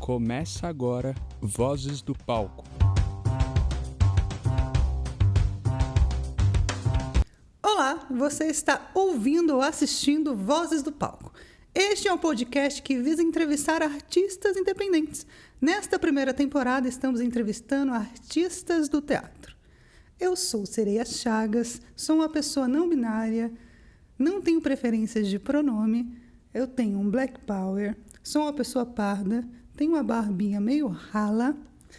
Começa agora Vozes do Palco. Olá, você está ouvindo ou assistindo Vozes do Palco. Este é um podcast que visa entrevistar artistas independentes. Nesta primeira temporada, estamos entrevistando artistas do teatro. Eu sou Sereia Chagas, sou uma pessoa não binária, não tenho preferências de pronome, eu tenho um black power, sou uma pessoa parda, tenho uma barbinha meio rala,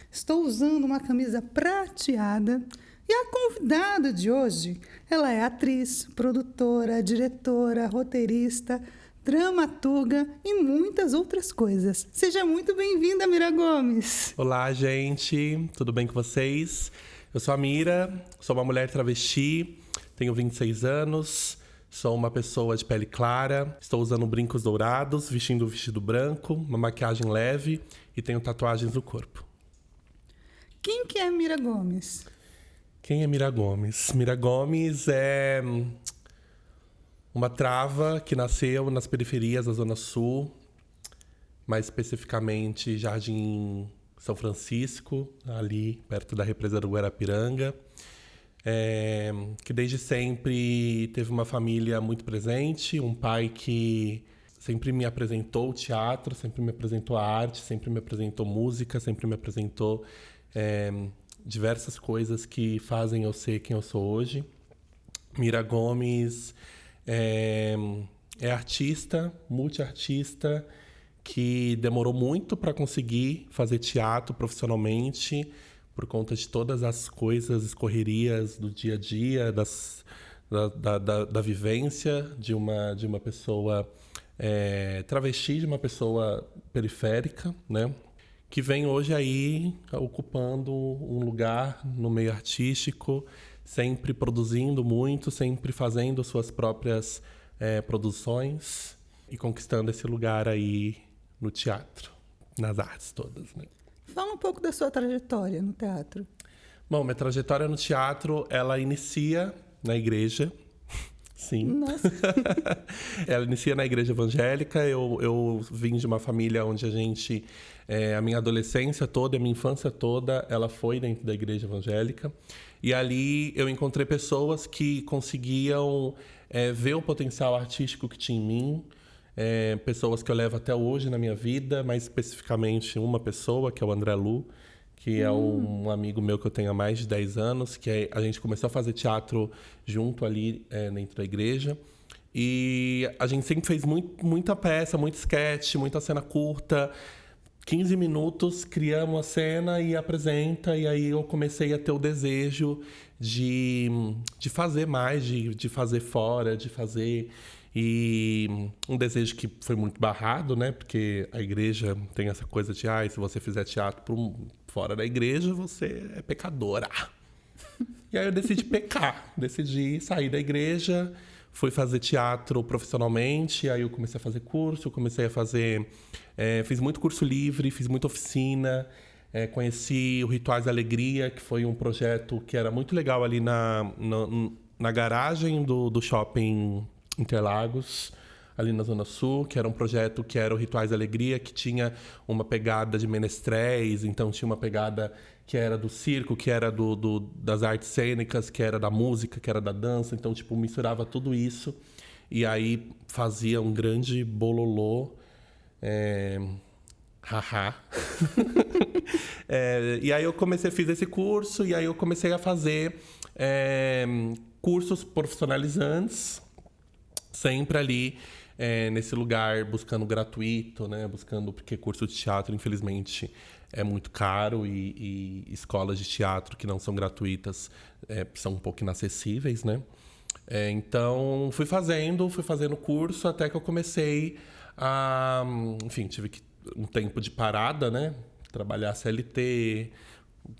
estou usando uma camisa prateada e a convidada de hoje, ela é atriz, produtora, diretora, roteirista, dramaturga e muitas outras coisas. Seja muito bem-vinda, Mira Gomes. Olá, gente. Tudo bem com vocês? Eu sou a Mira, sou uma mulher travesti, tenho 26 anos, sou uma pessoa de pele clara, estou usando brincos dourados, vestindo um vestido branco, uma maquiagem leve e tenho tatuagens no corpo. Quem que é Mira Gomes? Quem é Mira Gomes? Mira Gomes é uma trava que nasceu nas periferias da Zona Sul, mais especificamente Jardim São Francisco, ali perto da represa do Guarapiranga, que desde sempre teve uma família muito presente, um pai que sempre me apresentou o teatro, sempre me apresentou a arte, sempre me apresentou música, sempre me apresentou diversas coisas que fazem eu ser quem eu sou hoje. Mira Gomes é artista, multiartista, que demorou muito para conseguir fazer teatro profissionalmente, por conta de todas as coisas, as correrias do dia a dia, da vivência de uma pessoa travesti, de uma pessoa periférica, né? Que vem hoje aí ocupando um lugar no meio artístico, sempre produzindo muito, sempre fazendo suas próprias produções e conquistando esse lugar aí no teatro, nas artes todas, né? Fala um pouco da sua trajetória no teatro. Bom, minha trajetória no teatro, ela inicia na igreja. Sim. Nossa. Ela inicia na igreja evangélica. Eu vim de uma família onde a minha adolescência toda, a minha infância toda, ela foi dentro da igreja evangélica. E ali eu encontrei pessoas que conseguiam ver o potencial artístico que tinha em mim. Pessoas que eu levo até hoje na minha vida, mais especificamente uma pessoa, que é o André Lu, que é um amigo meu que eu tenho há mais de 10 anos, que a gente começou a fazer teatro junto ali dentro da igreja. E a gente sempre fez muita peça, muito sketch, muita cena curta. 15 minutos, criamos a cena e apresenta. E aí eu comecei a ter o desejo de fazer mais, de fazer fora, de fazer... E um desejo que foi muito barrado, né? Porque a igreja tem essa coisa de se você fizer teatro fora da igreja, você é pecadora. E aí eu decidi pecar, decidi sair da igreja, fui fazer teatro profissionalmente, aí eu comecei a fazer curso, fiz muito curso livre, fiz muita oficina, conheci o Rituais da Alegria, que foi um projeto que era muito legal ali na garagem do shopping Interlagos, ali na Zona Sul, que era um projeto que era o Rituais da Alegria, que tinha uma pegada de menestréis, então tinha uma pegada que era do circo, que era das artes cênicas, que era da música, que era da dança, então misturava tudo isso e aí fazia um grande bololô, haha. E aí eu fiz esse curso e aí eu comecei a fazer cursos profissionalizantes, sempre ali nesse lugar, buscando gratuito, né? Porque curso de teatro, infelizmente, é muito caro e escolas de teatro que não são gratuitas são um pouco inacessíveis, né? Então, fui fazendo curso até que eu comecei a... Enfim, tive um tempo de parada, né? Trabalhar CLT,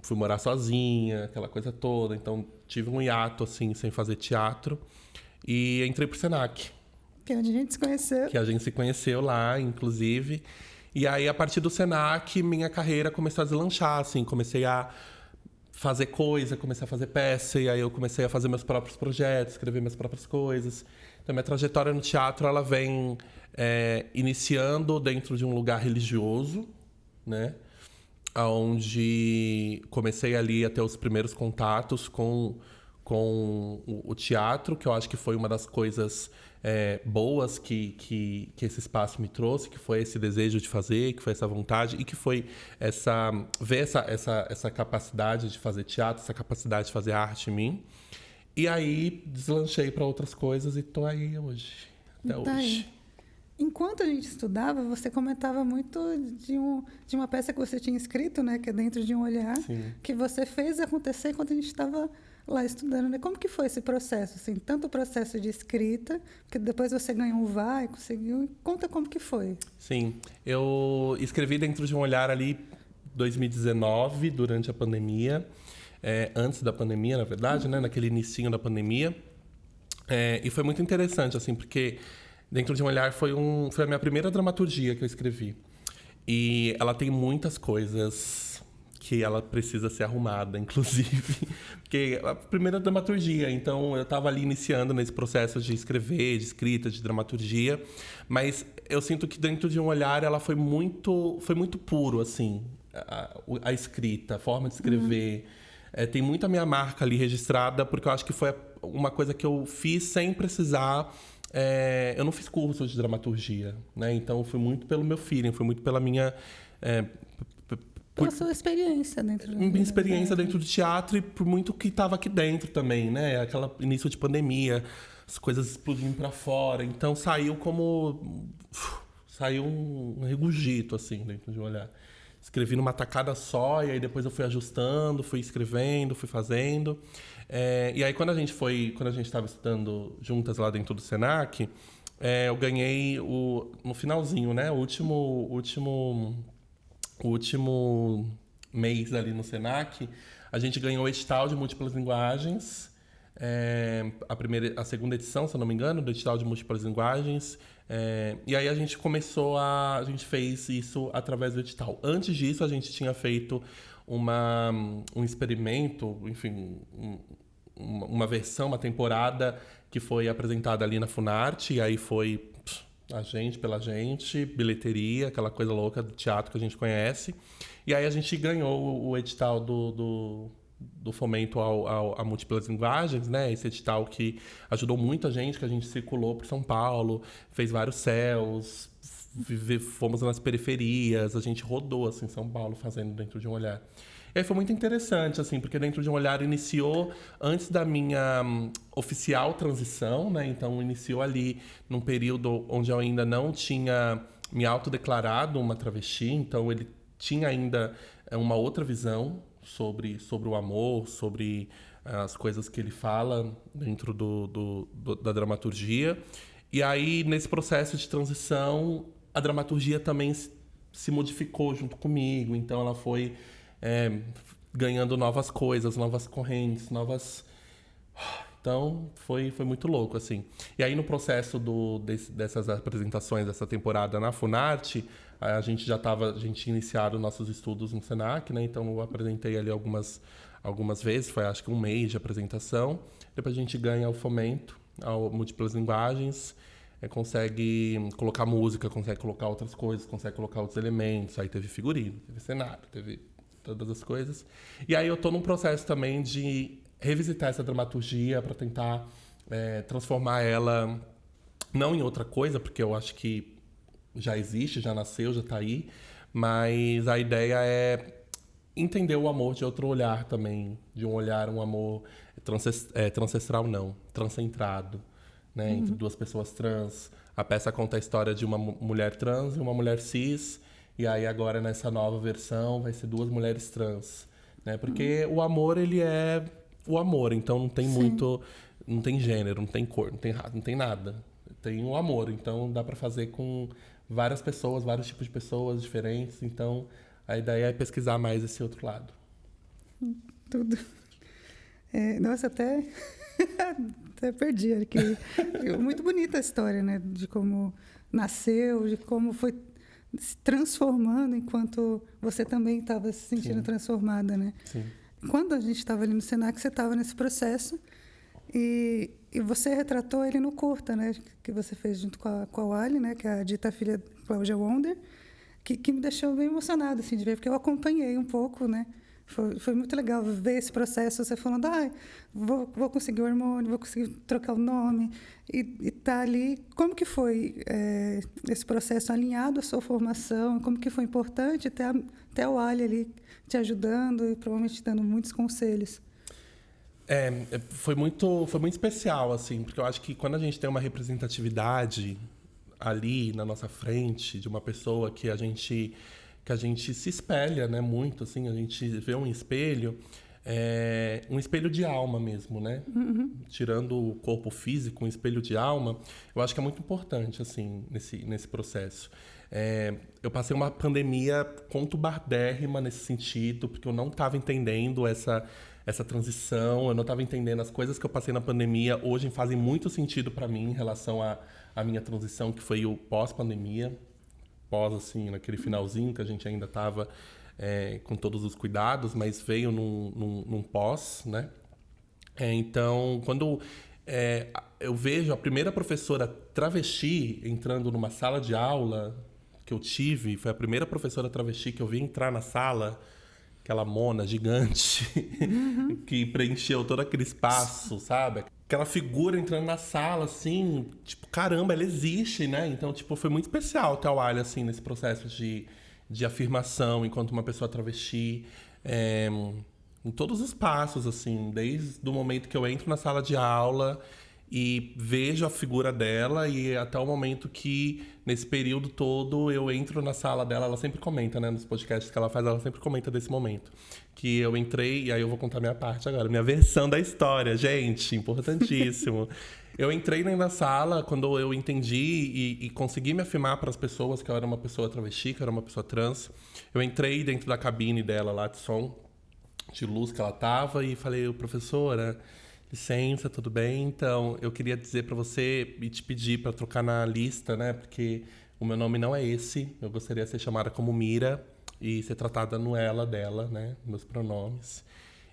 fui morar sozinha, aquela coisa toda. Então, tive um hiato, assim, sem fazer teatro. E entrei pro Senac. Que é onde a gente se conheceu. Que a gente se conheceu lá, inclusive. E aí, a partir do Senac, minha carreira começou a deslanchar, assim. Comecei a fazer coisa, comecei a fazer peça. E aí, eu comecei a fazer meus próprios projetos, escrever minhas próprias coisas. Então, minha trajetória no teatro, ela vem iniciando dentro de um lugar religioso, né? Onde comecei ali a ter os primeiros contatos com o teatro, que eu acho que foi uma das coisas boas que esse espaço me trouxe, que foi esse desejo de fazer, que foi essa vontade e que foi ver essa capacidade de fazer teatro, essa capacidade de fazer arte em mim. E aí deslanchei para outras coisas e tô aí hoje, até hoje. Aí. Enquanto a gente estudava, você comentava muito de uma peça que você tinha escrito, né, que é Dentro de um Olhar, Sim. que você fez acontecer enquanto a gente estava lá estudando, né? Como que foi esse processo, assim, tanto o processo de escrita, que depois você ganhou o VAI, conseguiu, conta como que foi. Sim, eu escrevi Dentro de um Olhar ali 2019, durante a pandemia, antes da pandemia, na verdade, né, naquele inicinho da pandemia, e foi muito interessante, assim, porque Dentro de um Olhar foi a minha primeira dramaturgia que eu escrevi, e ela tem muitas coisas que ela precisa ser arrumada, inclusive, porque a primeira dramaturgia, então eu estava ali iniciando nesse processo de escrever, de escrita, de dramaturgia, mas eu sinto que Dentro de um Olhar ela foi muito puro, assim, a escrita, a forma de escrever. Tem muito a minha marca ali registrada, porque eu acho que foi uma coisa que eu fiz sem precisar. Eu não fiz curso de dramaturgia, né? Então foi muito pelo meu feeling, foi muito pela minha Pela sua experiência dentro do minha experiência dentro do teatro e por muito que estava aqui dentro também, né? Aquela início de pandemia, as coisas explodindo para fora. Então saiu um regurgito, assim, Dentro de um Olhar. Escrevi numa tacada só e aí depois eu fui ajustando, fui escrevendo, fui fazendo. E aí quando a gente estava estudando juntas lá dentro do Senac, eu ganhei no finalzinho, né? O último mês ali no Senac, a gente ganhou o edital de múltiplas linguagens, a segunda edição, se eu não me engano, do edital de múltiplas linguagens. E aí a gente fez isso através do edital. Antes disso, a gente tinha feito um experimento, enfim, uma versão, uma temporada que foi apresentada ali na Funarte, e aí foi pela gente, bilheteria, aquela coisa louca do teatro que a gente conhece. E aí a gente ganhou o edital do fomento a múltiplas linguagens, né? Esse edital que ajudou muita gente, que a gente circulou por São Paulo, fez vários céus, fomos nas periferias, a gente rodou assim São Paulo fazendo Dentro de um Olhar. E aí foi muito interessante, assim, porque Dentro de um Olhar iniciou antes da minha oficial transição, né? Então, iniciou ali num período onde eu ainda não tinha me autodeclarado uma travesti. Então, ele tinha ainda uma outra visão sobre o amor, sobre as coisas que ele fala dentro da dramaturgia. E aí, nesse processo de transição, a dramaturgia também se modificou junto comigo. Então, ela foi ganhando novas coisas, novas correntes, Então, foi muito louco, assim. E aí, no processo dessas apresentações, dessa temporada na Funarte, a gente tinha iniciado nossos estudos no Senac, né? Então, eu apresentei ali algumas vezes, foi acho que um mês de apresentação. Depois a gente ganha o fomento a múltiplas linguagens, consegue colocar música, consegue colocar outras coisas, consegue colocar outros elementos. Aí teve figurino, teve cenário, teve todas as coisas. E aí eu tô num processo também de revisitar essa dramaturgia para tentar transformar ela não em outra coisa, porque eu acho que já existe, já nasceu, já tá aí, mas a ideia é entender o amor de outro olhar também, de um amor transcestral não, transcentrado, né, entre duas pessoas trans. A peça conta a história de uma mulher trans e uma mulher cis. E aí agora nessa nova versão vai ser duas mulheres trans, né? Porque o amor, ele é o amor, então não tem não tem gênero, não tem cor, não tem raça, não tem nada. Tem o amor, então dá para fazer com várias pessoas, vários tipos de pessoas diferentes. Então a ideia é pesquisar mais esse outro lado. Tudo. Nossa, até perdi aqui. Muito bonita a história, né? De como nasceu, de como foi se transformando enquanto você também estava se sentindo transformada, né? Sim. Quando a gente estava ali no Senac, você estava nesse processo e você retratou ele no curta, né? Que você fez junto com a Wally, né? Que é a dita filha Cláudia Wonder, que me deixou bem emocionada, assim, de ver, porque eu acompanhei um pouco, né? Foi muito legal ver esse processo, você falando, vou conseguir o hormônio, vou conseguir trocar o nome, e tá ali. Como que foi esse processo alinhado à sua formação? Como que foi importante ter o Ali ali te ajudando e provavelmente dando muitos conselhos? Foi muito especial, assim, porque eu acho que quando a gente tem uma representatividade ali na nossa frente de uma pessoa que a gente se espelha, né, muito, assim, a gente vê um espelho de alma mesmo, né? Uhum. Tirando o corpo físico, um espelho de alma, eu acho que é muito importante, assim, nesse processo. Eu passei uma pandemia conturbadérrima nesse sentido, porque eu não estava entendendo essa transição, eu não estava entendendo as coisas que eu passei na pandemia, hoje fazem muito sentido para mim em relação à minha transição, que foi o pós-pandemia. Assim, naquele finalzinho que a gente ainda estava com todos os cuidados, mas veio num pós, né? Então, quando eu vejo a primeira professora travesti entrando numa sala de aula que eu tive, foi a primeira professora travesti que eu vi entrar na sala, aquela mona gigante, que preencheu todo aquele espaço, sabe? Aquela figura entrando na sala, assim, tipo, caramba, ela existe, né? Então, tipo, foi muito especial ter o Ali, assim, nesse processo de afirmação enquanto uma pessoa travesti, em todos os passos, assim, desde o momento que eu entro na sala de aula e vejo a figura dela e até o momento que, nesse período todo, eu entro na sala dela, ela sempre comenta, né, nos podcasts que ela faz, ela sempre comenta desse momento. Que eu entrei, e aí eu vou contar minha parte agora, minha versão da história, gente, importantíssimo. Eu entrei na sala quando eu entendi e consegui me afirmar para as pessoas que eu era uma pessoa travesti, que eu era uma pessoa trans. Eu entrei dentro da cabine dela lá de som, de luz que ela tava, e falei, professora, licença, tudo bem? Então, eu queria dizer para você e te pedir para trocar na lista, né? Porque o meu nome não é esse, eu gostaria de ser chamada como Mira e ser tratada no ela dela, né? Meus pronomes.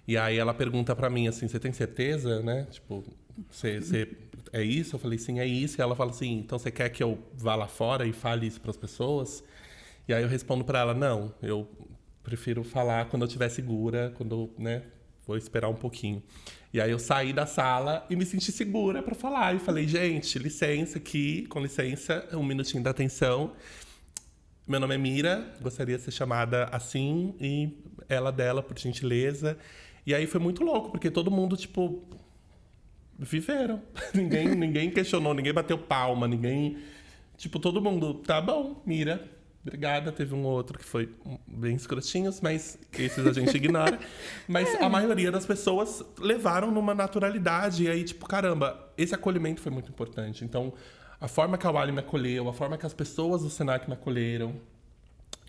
E aí ela pergunta pra mim assim, você tem certeza, né? Tipo, você é isso? Eu falei, sim, é isso. E ela fala assim, então você quer que eu vá lá fora e fale isso pras pessoas? E aí eu respondo pra ela, não, eu prefiro falar quando eu estiver segura, quando, né? Vou esperar um pouquinho. E aí eu saí da sala e me senti segura pra falar. E falei, gente, licença aqui, com licença, um minutinho da atenção. Meu nome é Mira, gostaria de ser chamada assim, e ela dela, por gentileza. E aí foi muito louco, porque todo mundo, tipo, viveram. Ninguém questionou, ninguém bateu palma, ninguém... Tipo, todo mundo, tá bom, Mira, obrigada. Teve um outro que foi bem escrotinhos, mas esses a gente ignora. Mas a maioria das pessoas levaram numa naturalidade. E aí, tipo, caramba, esse acolhimento foi muito importante. Então, a forma que a Wally me acolheu, a forma que as pessoas do Senac me acolheram,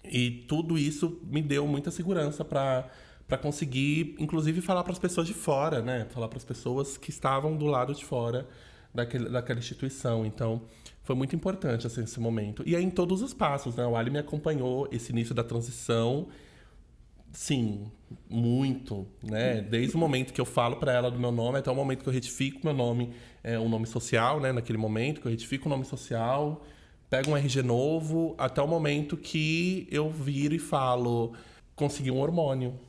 e tudo isso me deu muita segurança para conseguir, inclusive, falar para as pessoas de fora, né? Falar para as pessoas que estavam do lado de fora daquela instituição. Então, foi muito importante assim, esse momento. E aí, em todos os passos, né? A Wally me acompanhou, esse início da transição, sim, muito, né? Desde o momento que eu falo para ela do meu nome até o momento que eu retifico meu nome, um nome social, né? Naquele momento que eu retifico o nome social, pego um RG novo, até o momento que eu viro e falo, consegui um hormônio.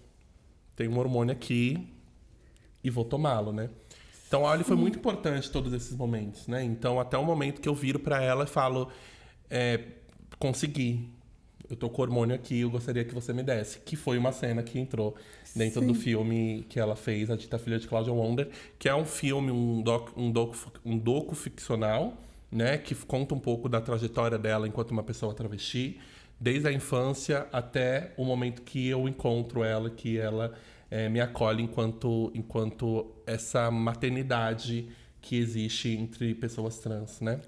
Tem um hormônio aqui e vou tomá-lo, né? Então, olha, foi muito importante todos esses momentos, né? Então, até o momento que eu viro para ela e falo, consegui. Eu tô com o hormônio aqui, eu gostaria que você me desse. Que foi uma cena que entrou dentro do filme que ela fez, A Dita Filha de Claudia Wonder, que é um filme, um docu ficcional, né? Que conta um pouco da trajetória dela enquanto uma pessoa travesti, desde a infância até o momento que eu encontro ela, que ela me acolhe enquanto essa maternidade que existe entre pessoas trans, né?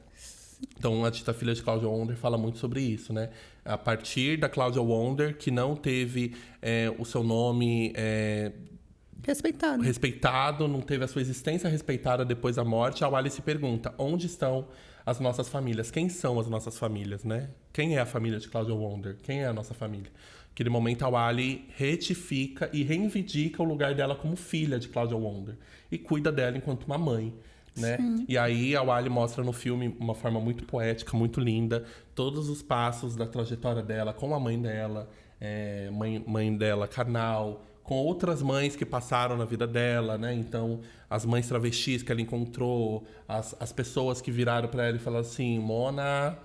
Então, a Dita Filha de Claudia Wonder fala muito sobre isso, né? A partir da Claudia Wonder, que não teve o seu nome respeitado, não teve a sua existência respeitada depois da morte, a Wally se pergunta, onde estão as nossas famílias? Quem são as nossas famílias, né? Quem é a família de Claudia Wonder? Quem é a nossa família? Naquele momento, a Wally retifica e reivindica o lugar dela como filha de Claudia Wonder. E cuida dela enquanto uma mãe. né? E aí a Wally mostra no filme uma forma muito poética, muito linda, todos os passos da trajetória dela com a mãe dela, mãe dela carnal, com outras mães que passaram na vida dela, né? Então, as mães travestis que ela encontrou, as pessoas que viraram pra ela e falaram assim, Mona,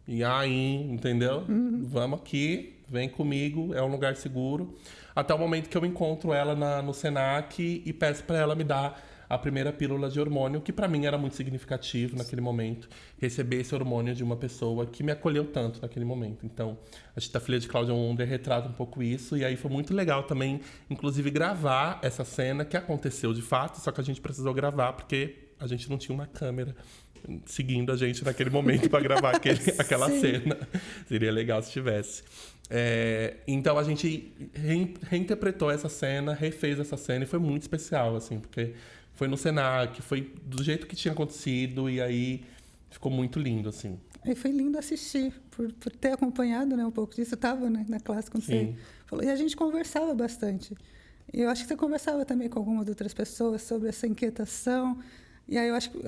e aí, entendeu? Vamos aqui, vem comigo, é um lugar seguro. Até o momento que eu encontro ela no Senac e peço pra ela me dar a primeira pílula de hormônio, que pra mim era muito significativo naquele momento, receber esse hormônio de uma pessoa que me acolheu tanto naquele momento. Então, a Tita Filha de Cláudia Wonder retrata um pouco isso, e aí foi muito legal também, inclusive, gravar essa cena que aconteceu de fato, só que a gente precisou gravar porque a gente não tinha uma câmera seguindo a gente naquele momento para gravar aquela cena. Seria legal se tivesse. Então a gente reinterpretou essa cena, refez essa cena e foi muito especial, assim, porque foi no Senac, foi do jeito que tinha acontecido e aí ficou muito lindo, assim. E foi lindo assistir, por ter acompanhado, né, um pouco disso. Eu estava, né, na classe quando você falou. E a gente conversava bastante. E eu acho que você conversava também com algumas outras pessoas sobre essa inquietação. E aí eu acho que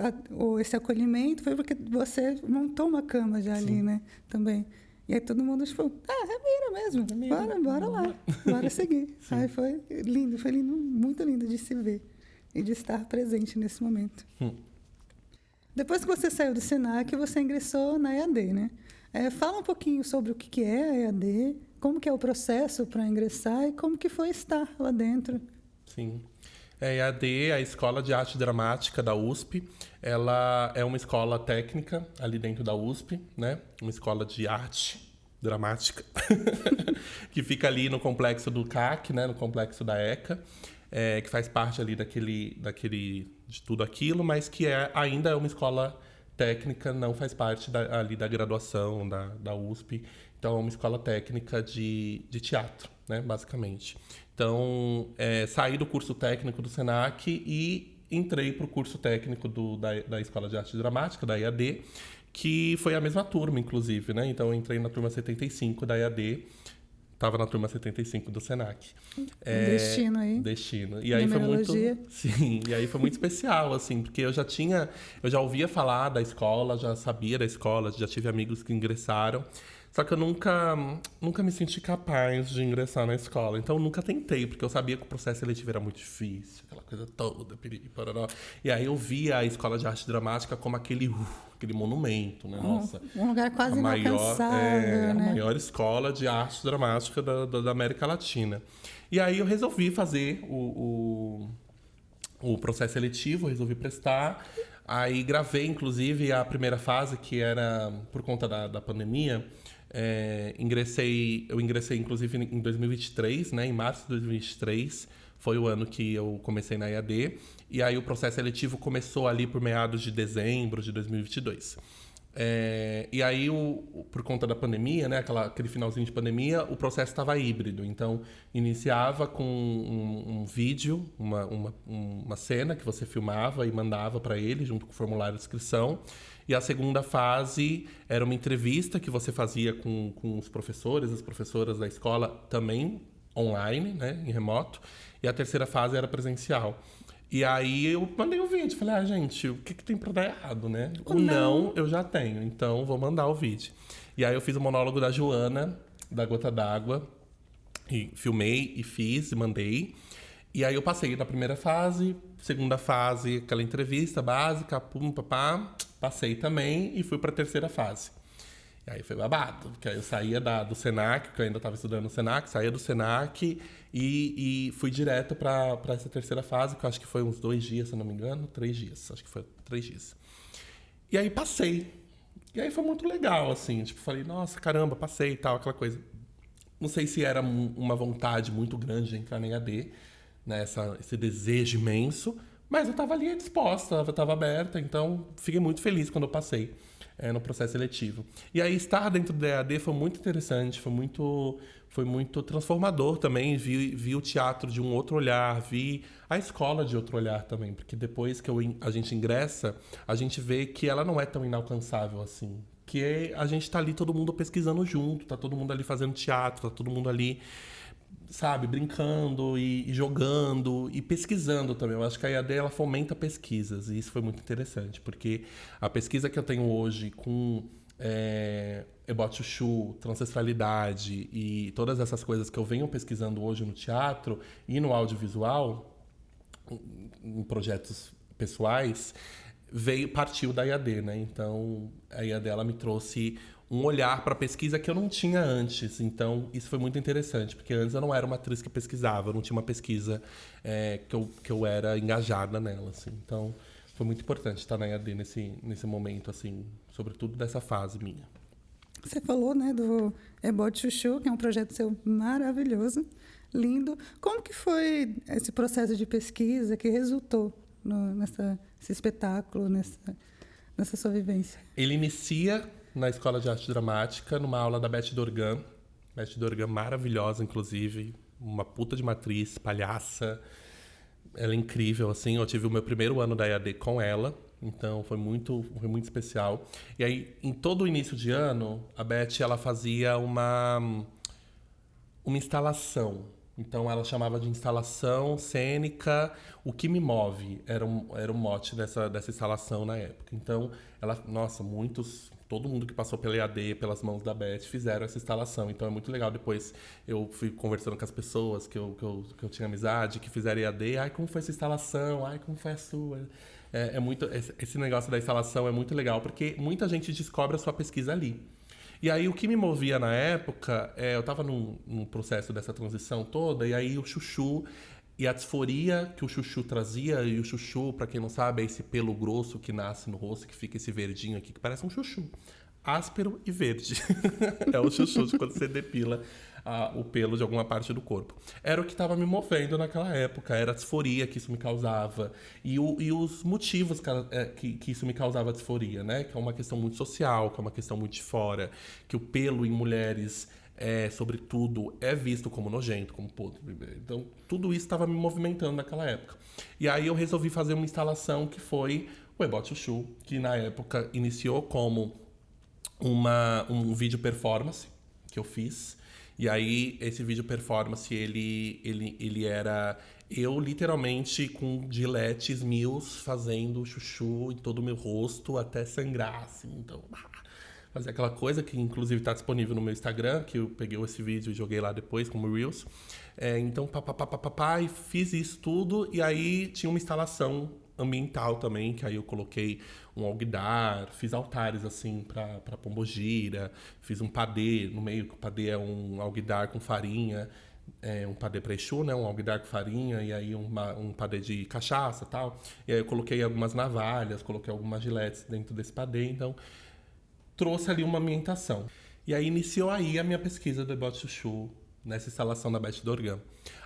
esse acolhimento foi porque você montou uma cama já ali, né, também. E aí todo mundo falou, Mira mesmo, bora lá, bora seguir. Aí foi lindo, muito lindo de se ver e de estar presente nesse momento. Depois que você saiu do Senac, você ingressou na EAD, né? Fala um pouquinho sobre o que é a EAD, como que é o processo para ingressar e como que foi estar lá dentro. Sim. A EAD, a Escola de Arte Dramática da USP, ela é uma escola técnica ali dentro da USP, né? Uma escola de arte dramática, que fica ali no complexo do CAC, né? No complexo da ECA, que faz parte ali de tudo aquilo, mas que ainda é uma escola técnica, não faz parte ali da graduação da USP. Então, é uma escola técnica de teatro, né? Basicamente. Então, saí do curso técnico do Senac e entrei para o curso técnico da Escola de Arte Dramática, da EAD, que foi a mesma turma, inclusive, né? Então, eu entrei na turma 75 da EAD, estava na turma 75 do Senac. Destino aí. Destino. E aí foi muito... Sim, e aí foi muito especial, assim, porque eu já ouvia falar da escola, já sabia da escola, já tive amigos que ingressaram. Só que eu nunca me senti capaz de ingressar na escola. Então, eu nunca tentei, porque eu sabia que o processo seletivo era muito difícil, aquela coisa toda, piriri, pororó. E aí eu via a Escola de Arte Dramática como aquele monumento, né? Nossa. Um lugar quase inalcançável, né? A maior escola de arte dramática da América Latina. E aí eu resolvi fazer o processo seletivo, resolvi prestar. Aí gravei, inclusive, a primeira fase, que era por conta da pandemia. Eu ingressei, inclusive, em 2023, né? Em março de 2023, foi o ano que eu comecei na EAD. E aí o processo seletivo começou ali por meados de dezembro de 2022. E aí, por conta da pandemia, né? Aquele finalzinho de pandemia, o processo estava híbrido. Então, iniciava com um vídeo, uma cena que você filmava e mandava para ele, junto com o formulário de inscrição. E a segunda fase era uma entrevista que você fazia com os professores, as professoras da escola, também online, né, em remoto. E a terceira fase era presencial. E aí eu mandei o vídeo, falei, gente, o que tem pra dar errado, né? O não eu já tenho, então vou mandar o vídeo. E aí eu fiz o monólogo da Joana, da Gota d'Água, e filmei e fiz, e mandei. E aí eu passei da primeira fase, segunda fase, aquela entrevista básica, passei também e fui pra terceira fase. E aí foi babado, porque aí eu saía do Senac, que eu ainda estava estudando no Senac, saía do Senac e fui direto para essa terceira fase, que eu acho que foi uns 2 dias, se não me engano, 3 dias, acho que foi 3 dias. E aí passei. E aí foi muito legal, assim, tipo, falei, nossa, caramba, passei e tal, aquela coisa. Não sei se era uma vontade muito grande de entrar na EAD, né, esse desejo imenso, mas eu estava ali disposta, eu estava aberta, então fiquei muito feliz quando eu passei no processo seletivo. E aí estar dentro da EAD foi muito interessante, foi muito transformador também, vi o teatro de um outro olhar, vi a escola de outro olhar também, porque depois que a gente ingressa, a gente vê que ela não é tão inalcançável assim, que a gente tá ali todo mundo pesquisando junto, tá todo mundo ali fazendo teatro, tá todo mundo ali sabe, brincando e jogando e pesquisando também. Eu acho que a EAD, ela fomenta pesquisas, e isso foi muito interessante, porque a pesquisa que eu tenho hoje com Ebot Chuchu, transestralidade e todas essas coisas que eu venho pesquisando hoje no teatro e no audiovisual, em projetos pessoais, partiu da IAD, né? Então, a IAD, ela me trouxe um olhar para a pesquisa que eu não tinha antes. Então, isso foi muito interessante, porque antes eu não era uma atriz que pesquisava, eu não tinha uma pesquisa que eu era engajada nela, assim. Então, foi muito importante estar na IAD nesse momento, assim, sobretudo dessa fase minha. Você falou, né, do Ebot Chuchu, que é um projeto seu maravilhoso, lindo. Como que foi esse processo de pesquisa que resultou nesse espetáculo, nessa sua vivência? Ele inicia na Escola de Arte Dramática, numa aula da Beth Dorgan. Beth Dorgan maravilhosa, inclusive. Uma puta de uma atriz, palhaça. Ela é incrível, assim. Eu tive o meu primeiro ano da EAD com ela. Então, foi muito especial. E aí, em todo o início de ano, a Beth, ela fazia uma instalação. Então, ela chamava de instalação cênica O Que Me Move. Era o mote dessa instalação na época. Então, todo mundo que passou pela EAD, pelas mãos da Beth, fizeram essa instalação. Então, é muito legal. Depois, eu fui conversando com as pessoas que eu tinha amizade, que fizeram EAD. Ai, como foi essa instalação? Ai, como foi a sua? Esse negócio da instalação é muito legal, porque muita gente descobre a sua pesquisa ali. E aí, o que me movia na época, eu estava num processo dessa transição toda, e aí o chuchu e a disforia que o chuchu trazia, e o chuchu, para quem não sabe, é esse pelo grosso que nasce no rosto, que fica esse verdinho aqui, que parece um chuchu. Áspero e verde. É o chuchu de quando você depila o pelo de alguma parte do corpo. Era o que estava me movendo naquela época, era a disforia que isso me causava. E os motivos que isso me causava disforia, né? Que é uma questão muito social, que é uma questão muito de fora, que o pelo em mulheres, sobretudo, é visto como nojento, como podre. Então, tudo isso estava me movimentando naquela época. E aí eu resolvi fazer uma instalação que foi o Ebot Chuchu, que na época iniciou como um vídeo performance que eu fiz. E aí, esse vídeo performance, ele era eu, literalmente, com giletes fazendo chuchu em todo o meu rosto, até sangrar, assim. Então, fazer aquela coisa que, inclusive, está disponível no meu Instagram, que eu peguei esse vídeo e joguei lá depois, como Reels. Então, e fiz isso tudo. E aí, tinha uma instalação ambiental também, que aí eu coloquei um alguidar, fiz altares assim para pombogira, fiz um padê no meio, que o padê é um alguidar com farinha, um padê para Exu, né, um alguidar com farinha, e aí um padê de cachaça e tal. E aí eu coloquei algumas navalhas, coloquei algumas giletes dentro desse padê, então trouxe ali uma ambientação. E aí iniciou aí a minha pesquisa do Ebot Chuchu, nessa instalação da Beth Dorgan.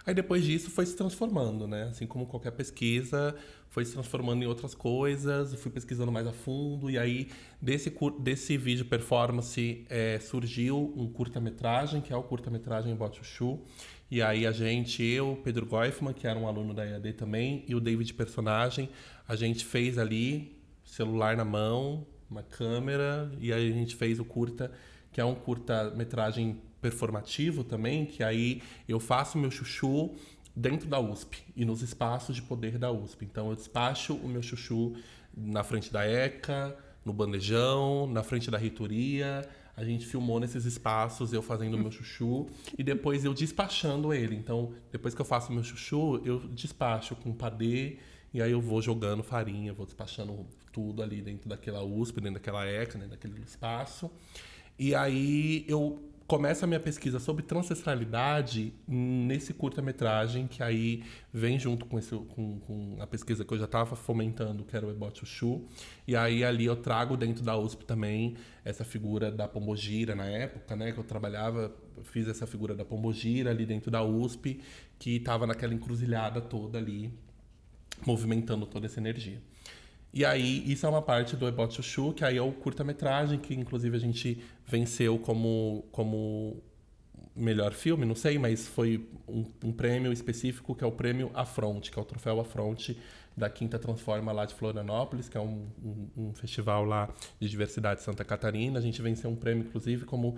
Aí depois disso foi se transformando, né? Assim como qualquer pesquisa, foi se transformando em outras coisas, eu fui pesquisando mais a fundo, e aí desse vídeo performance surgiu um curta-metragem, que é o curta-metragem Ebot Chuchu. E aí eu, Pedro Goifman, que era um aluno da EAD também, e o David Personagem, a gente fez ali, celular na mão, uma câmera, e aí a gente fez o curta, que é um curta-metragem performativo também, que aí eu faço meu chuchu dentro da USP e nos espaços de poder da USP. Então eu despacho o meu chuchu na frente da ECA, no bandejão, na frente da reitoria. A gente filmou nesses espaços, eu fazendo o meu chuchu e depois eu despachando ele. Então, depois que eu faço o meu chuchu, eu despacho com padê e aí eu vou jogando farinha, vou despachando tudo ali dentro daquela USP, dentro daquela ECA, dentro daquele espaço. E aí eu começo a minha pesquisa sobre transestralidade nesse curta-metragem, que aí vem junto com a pesquisa que eu já estava fomentando, que era o Ebot Chuchu. E aí ali eu trago dentro da USP também essa figura da pombogira na época, né, que eu trabalhava, fiz essa figura da pombogira ali dentro da USP, que estava naquela encruzilhada toda ali, movimentando toda essa energia. E aí, isso é uma parte do Ebot Chuchu, que aí é o curta-metragem, que inclusive a gente venceu como melhor filme, não sei, mas foi um prêmio específico que é o prêmio Afronte, que é o troféu Afronte da Quinta Transforma lá de Florianópolis, que é um festival lá de diversidade de Santa Catarina. A gente venceu um prêmio, inclusive, como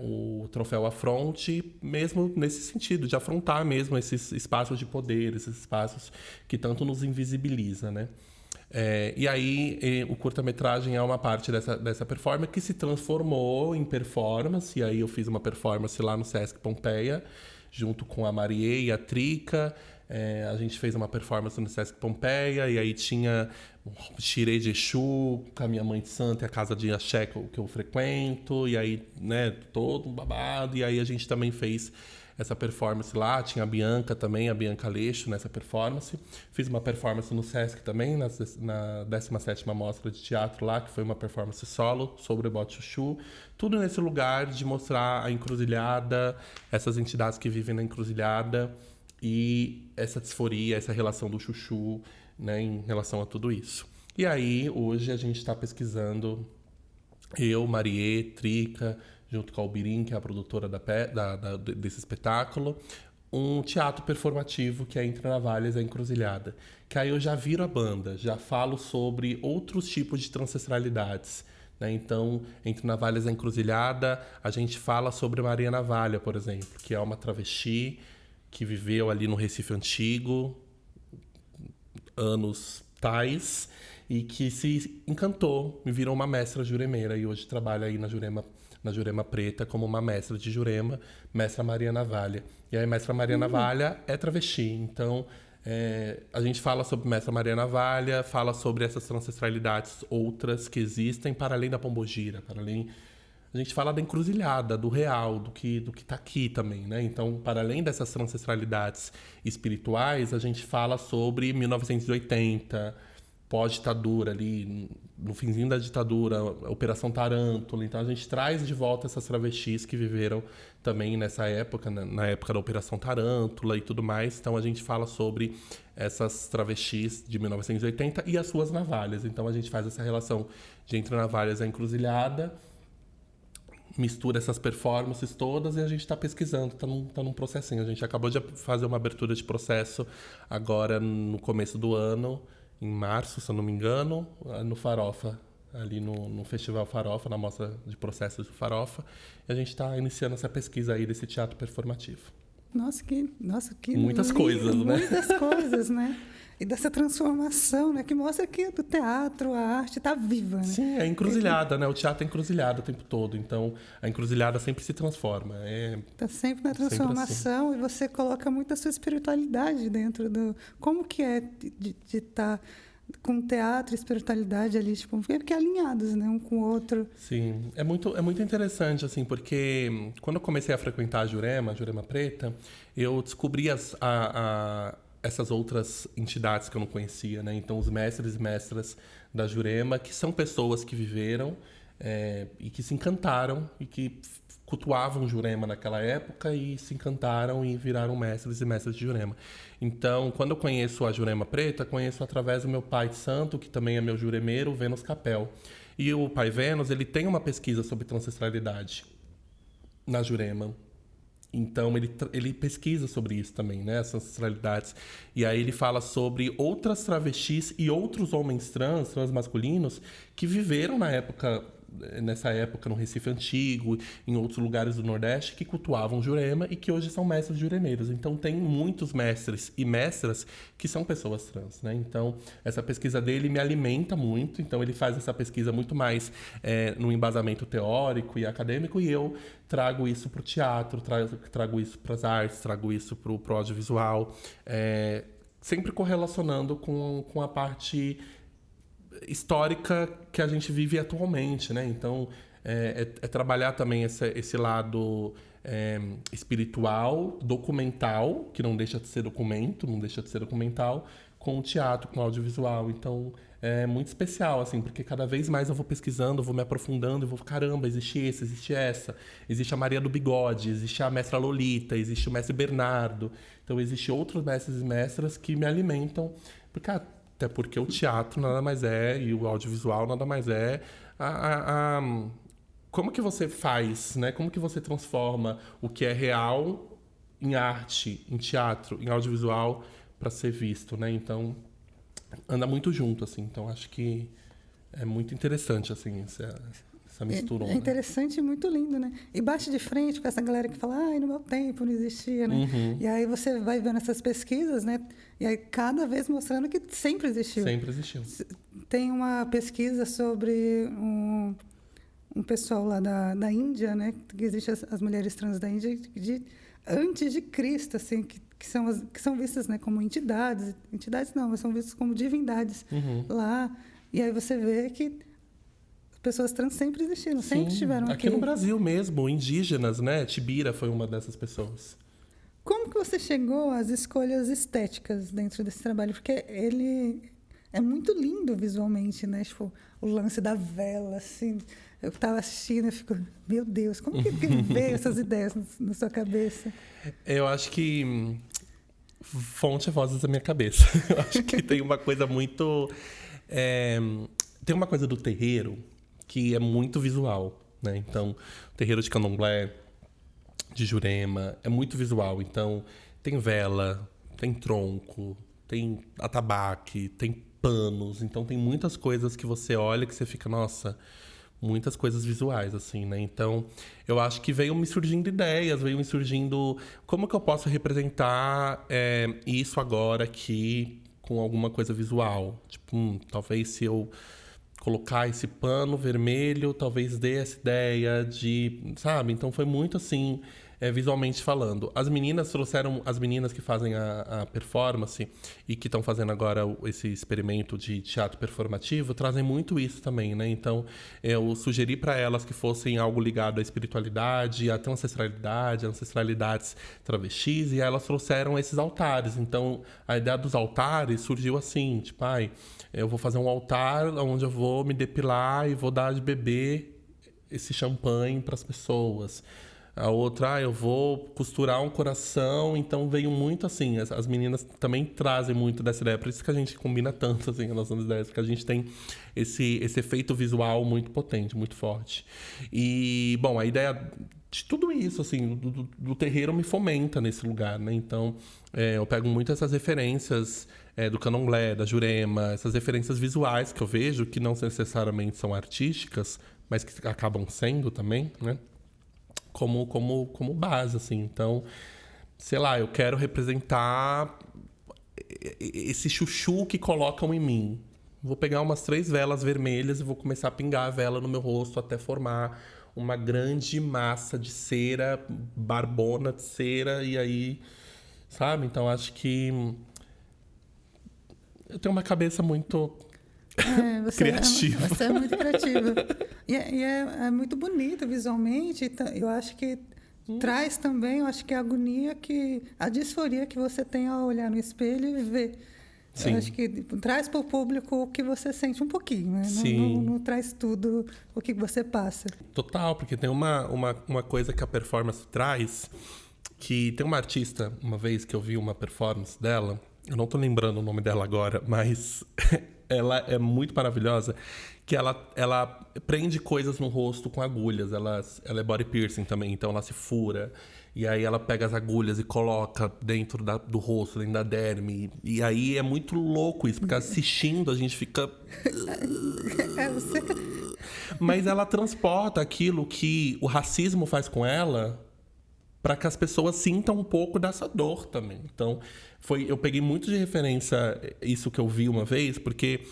o troféu Afronte, mesmo nesse sentido, de afrontar mesmo esses espaços de poder, esses espaços que tanto nos invisibiliza, né? E aí o curta-metragem é uma parte dessa performance que se transformou em performance. E aí eu fiz uma performance lá no Sesc Pompeia, junto com a Marie e a Trica. A gente fez uma performance no Sesc Pompeia, e aí tinha Xirê de Exu, com a minha mãe de santa, e a casa de axé que eu frequento, e aí, né, todo um babado. E aí a gente também fez essa performance lá, tinha a Bianca também, a Bianca Leixo nessa performance. Fiz uma performance no Sesc também, na 17ª Mostra de Teatro lá, que foi uma performance solo sobre o Bote Chuchu. Tudo nesse lugar de mostrar a encruzilhada, essas entidades que vivem na encruzilhada e essa disforia, essa relação do chuchu, né, em relação a tudo isso. E aí, hoje, a gente está pesquisando, eu, Marie, Trica, junto com a Albirim, que é a produtora desse espetáculo, um teatro performativo que é Entre Navalhas e a Encruzilhada. Que aí eu já viro a banda, já falo sobre outros tipos de ancestralidades, né? Então, Entre Navalhas e a Encruzilhada, a gente fala sobre Maria Navalha, por exemplo, que é uma travesti que viveu ali no Recife Antigo, anos tais, e que se encantou, me virou uma mestra juremeira, e hoje trabalha aí na Jurema Preta como uma mestra de Jurema, mestra Maria Navalha. E aí, mestra Maria Navalha é travesti. Então, a gente fala sobre mestra Maria Navalha, fala sobre essas ancestralidades outras que existem, para além da pombogira, para além... A gente fala da encruzilhada, do real, do que está aqui também, né? Então, para além dessas ancestralidades espirituais, a gente fala sobre 1980, pós-ditadura ali, no finzinho da ditadura, a Operação Tarântula. Então, a gente traz de volta essas travestis que viveram também nessa época, na época da Operação Tarântula e tudo mais. Então, a gente fala sobre essas travestis de 1980 e as suas navalhas. Então, a gente faz essa relação de Entre Navalhas e a Encruzilhada, mistura essas performances todas, e a gente está pesquisando, tá num processinho. A gente acabou de fazer uma abertura de processo agora no começo do ano, em março, se eu não me engano, no Farofa, ali no Festival Farofa, na Mostra de Processos do Farofa. E a gente está iniciando essa pesquisa aí desse teatro performativo. Nossa, que muitas lindo, coisas, né? Muitas coisas, né? E dessa transformação, né? Que mostra que o teatro, a arte está viva, né? Sim, é encruzilhada, né? O teatro é encruzilhada o tempo todo. Então, a encruzilhada sempre se transforma. Está sempre na transformação, assim. E você coloca muito a sua espiritualidade dentro do... Como que é de estar com teatro e espiritualidade ali, tipo, porque alinhados, né? Um com o outro. Sim, é muito interessante, assim, porque quando eu comecei a frequentar a Jurema Preta, eu descobri essas outras entidades que eu não conhecia, né? Então, os mestres e mestras da Jurema, que são pessoas que viveram e que se encantaram e que cultuavam Jurema naquela época e se encantaram e viraram mestres e mestras de Jurema. Então, quando eu conheço a Jurema Preta, conheço através do meu pai de santo, que também é meu juremeiro, Vênus Capel. E o pai Vênus, ele tem uma pesquisa sobre ancestralidade na Jurema. Então, ele pesquisa sobre isso também, né? Essas ancestralidades. E aí ele fala sobre outras travestis e outros homens transmasculinos, que viveram nessa época no Recife Antigo, em outros lugares do Nordeste, que cultuavam Jurema e que hoje são mestres juremeiros. Então, tem muitos mestres e mestras que são pessoas trans, né? Então, essa pesquisa dele me alimenta muito. Então, ele faz essa pesquisa muito mais no embasamento teórico e acadêmico, e eu trago isso para o teatro, trago isso para as artes, trago isso para o audiovisual, sempre correlacionando com a parte histórica que a gente vive atualmente, né? Então, trabalhar também esse lado espiritual, documental, que não deixa de ser documento, não deixa de ser documental, com o teatro, com o audiovisual. Então, é muito especial, assim, porque cada vez mais eu vou pesquisando, eu vou me aprofundando, eu vou, caramba, existe esse, existe essa, existe a Maria do Bigode, existe a mestra Lolita, existe o mestre Bernardo. Então, existe outros mestres e mestras que me alimentam, até porque o teatro nada mais é, e o audiovisual nada mais é, como que você faz, né? Como que você transforma o que é real em arte, em teatro, em audiovisual para ser visto, né? Então, anda muito junto, assim. Então, acho que é muito interessante, assim, essa mistura. É interessante e muito lindo, né? E bate de frente com essa galera que fala, no meu tempo não existia, né? E aí você vai vendo essas pesquisas, né? E aí cada vez mostrando que sempre existiu. Sempre existiu. Tem uma pesquisa sobre um pessoal lá da Índia, né? Que existe as mulheres trans da Índia antes de Cristo, assim, que são vistas, né, como entidades. Entidades não, mas são vistas como divindades lá. E aí você vê que pessoas trans sempre existiram, sempre estiveram aqui. Aqui no Brasil mesmo, indígenas, né? Tibira foi uma dessas pessoas. Como que você chegou às escolhas estéticas dentro desse trabalho? Porque ele é muito lindo visualmente, né? Tipo, o lance da vela, assim. Eu estava assistindo e fico, meu Deus, como que veio essas ideias na sua cabeça? Eu acho que fonte é vozes da minha cabeça. Eu acho que tem uma coisa muito... tem uma coisa do terreiro que é muito visual, né? Então, o terreiro de candomblé, de Jurema, é muito visual. Então, tem vela, tem tronco, tem atabaque, tem panos. Então, tem muitas coisas que você olha que você fica, nossa, muitas coisas visuais, assim, né? Então, eu acho que veio me surgindo ideias, veio me surgindo como que eu posso representar isso agora aqui com alguma coisa visual. Tipo, talvez se eu colocar esse pano vermelho, talvez dê essa ideia de, sabe? Então foi muito assim, visualmente falando. As meninas que fazem a performance e que estão fazendo agora esse experimento de teatro performativo, trazem muito isso também, né? Então eu sugeri para elas que fossem algo ligado à espiritualidade, até ancestralidades travestis, e elas trouxeram esses altares. Então a ideia dos altares surgiu assim, tipo, eu vou fazer um altar onde eu vou me depilar e vou dar de beber esse champanhe para as pessoas. A outra, eu vou costurar um coração. Então veio muito assim. As meninas também trazem muito dessa ideia. Por isso que a gente combina tanto assim, as nossas ideias, porque a gente tem esse efeito visual muito potente, muito forte. E, bom, a ideia de tudo isso, assim, do terreiro me fomenta nesse lugar, né? Então, eu pego muito essas referências do candomblé, da Jurema, essas referências visuais que eu vejo, que não necessariamente são artísticas, mas que acabam sendo também, né? Como base, assim. Então, sei lá, eu quero representar esse chuchu que colocam em mim. Vou pegar umas 3 velas vermelhas e vou começar a pingar a vela no meu rosto até formar uma grande massa de cera, barbona de cera, e aí, sabe? Então, acho que eu tenho uma cabeça muito criativa. Você é muito criativa. E é muito bonito visualmente. Eu acho que traz também, eu acho que a agonia, a disforia que você tem ao olhar no espelho e ver. Sim. Eu acho que traz para o público o que você sente um pouquinho, né? Não traz tudo o que você passa. Total, porque tem uma coisa que a performance traz, que tem uma artista, uma vez que eu vi uma performance dela, eu não tô lembrando o nome dela agora, mas ela é muito maravilhosa, que ela prende coisas no rosto com agulhas. Ela é body piercing também, então ela se fura. E aí ela pega as agulhas e coloca dentro do rosto, dentro da derme. E aí é muito louco isso, porque assistindo a gente fica... Mas ela transporta aquilo que o racismo faz com ela para que as pessoas sintam um pouco dessa dor também. Então, eu peguei muito de referência isso que eu vi uma vez, porque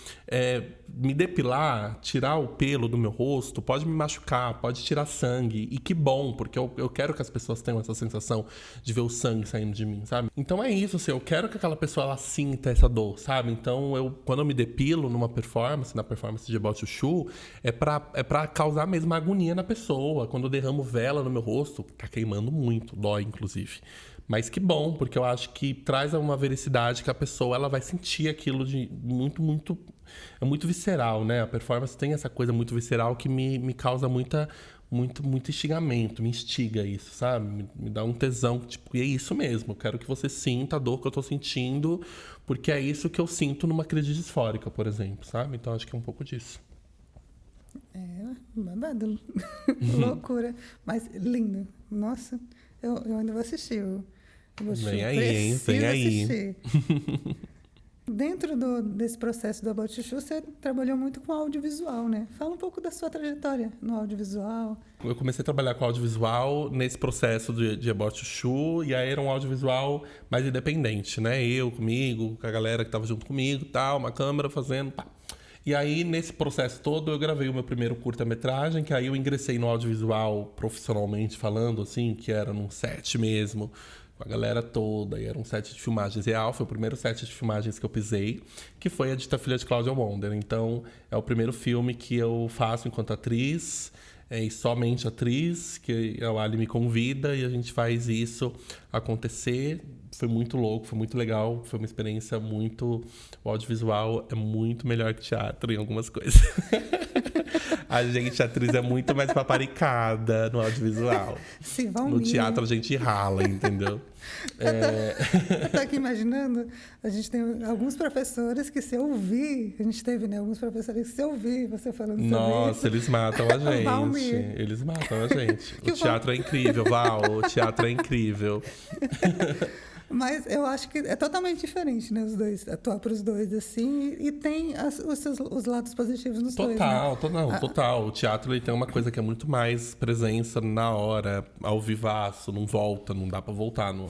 me depilar, tirar o pelo do meu rosto, pode me machucar, pode tirar sangue. E que bom, porque eu quero que as pessoas tenham essa sensação de ver o sangue saindo de mim, sabe? Então é isso, assim, eu quero que aquela pessoa ela sinta essa dor, sabe? Então, quando eu me depilo numa performance, na performance de Ebó Chuchu, é pra causar mesmo agonia na pessoa. Quando eu derramo vela no meu rosto, tá queimando muito, dói, inclusive. Mas que bom, porque eu acho que traz uma vericidade que a pessoa ela vai sentir aquilo de muito, muito... É muito visceral, né? A performance tem essa coisa muito visceral que me causa muito instigamento, me instiga isso, sabe? Me dá um tesão, tipo, e é isso mesmo. Eu quero que você sinta a dor que eu tô sentindo, porque é isso que eu sinto numa crise disfórica, por exemplo, sabe? Então acho que é um pouco disso. Babado. Loucura. Mas lindo. Nossa, eu ainda vou assistir. Vem aí, hein? Vem aí. Assistir. Dentro desse processo do About Chuchu, você trabalhou muito com audiovisual, né? Fala um pouco da sua trajetória no audiovisual. Eu comecei a trabalhar com audiovisual nesse processo de About Chuchu, e aí era um audiovisual mais independente, né? Eu comigo, com a galera que tava junto comigo, tal, uma câmera fazendo, pá. E aí, nesse processo todo, eu gravei o meu primeiro curta-metragem, que aí eu ingressei no audiovisual profissionalmente falando, assim, que era num set mesmo, com a galera toda, e era um set de filmagens real. Foi o primeiro set de filmagens que eu pisei, que foi A Dita Filha de Claudia Wonder. Então, é o primeiro filme que eu faço enquanto atriz, e somente atriz, que a Ali me convida e a gente faz isso acontecer. Foi muito louco, foi muito legal, foi uma experiência muito... O audiovisual é muito melhor que teatro em algumas coisas. A gente, atriz, é muito mais paparicada no audiovisual. Se vão no teatro a gente rala, entendeu? Eu tô aqui imaginando, a gente tem alguns professores que se ouvir, a gente teve, né, alguns professores que se ouvir você falando sobre Nossa, isso. eles matam a gente. Eles matam a gente. O teatro é incrível, Val, o teatro é incrível. Mas eu acho que é totalmente diferente, né? Os dois, atuar para os dois, assim, e tem os lados positivos nos dois, né? Total. O teatro ele tem uma coisa que é muito mais presença na hora, ao vivaço, não volta, não dá pra voltar no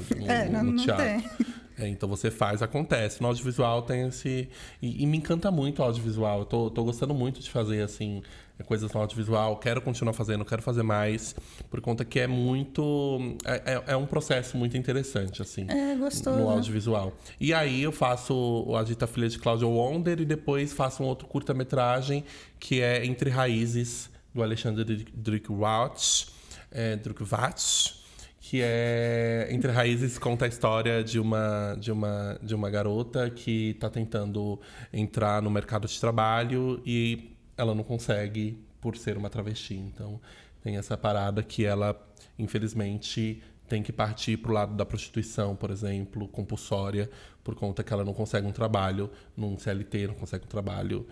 teatro. Então você faz, acontece. No audiovisual tem esse... E me encanta muito o audiovisual. Eu tô gostando muito de fazer, assim, coisas no audiovisual. Quero continuar fazendo, quero fazer mais. Por conta que é muito... É um processo muito interessante, assim. Gostoso. No audiovisual. E aí eu faço A Dita Filha de Claudia Wonder e depois faço um outro curta-metragem que é Entre Raízes, do Alexandre Drukvats, que é Entre Raízes, conta a história de uma garota que está tentando entrar no mercado de trabalho e ela não consegue por ser uma travesti. Então tem essa parada que ela, infelizmente, tem que partir para o lado da prostituição, por exemplo, compulsória, por conta que ela não consegue um trabalho num CLT, não consegue um trabalho,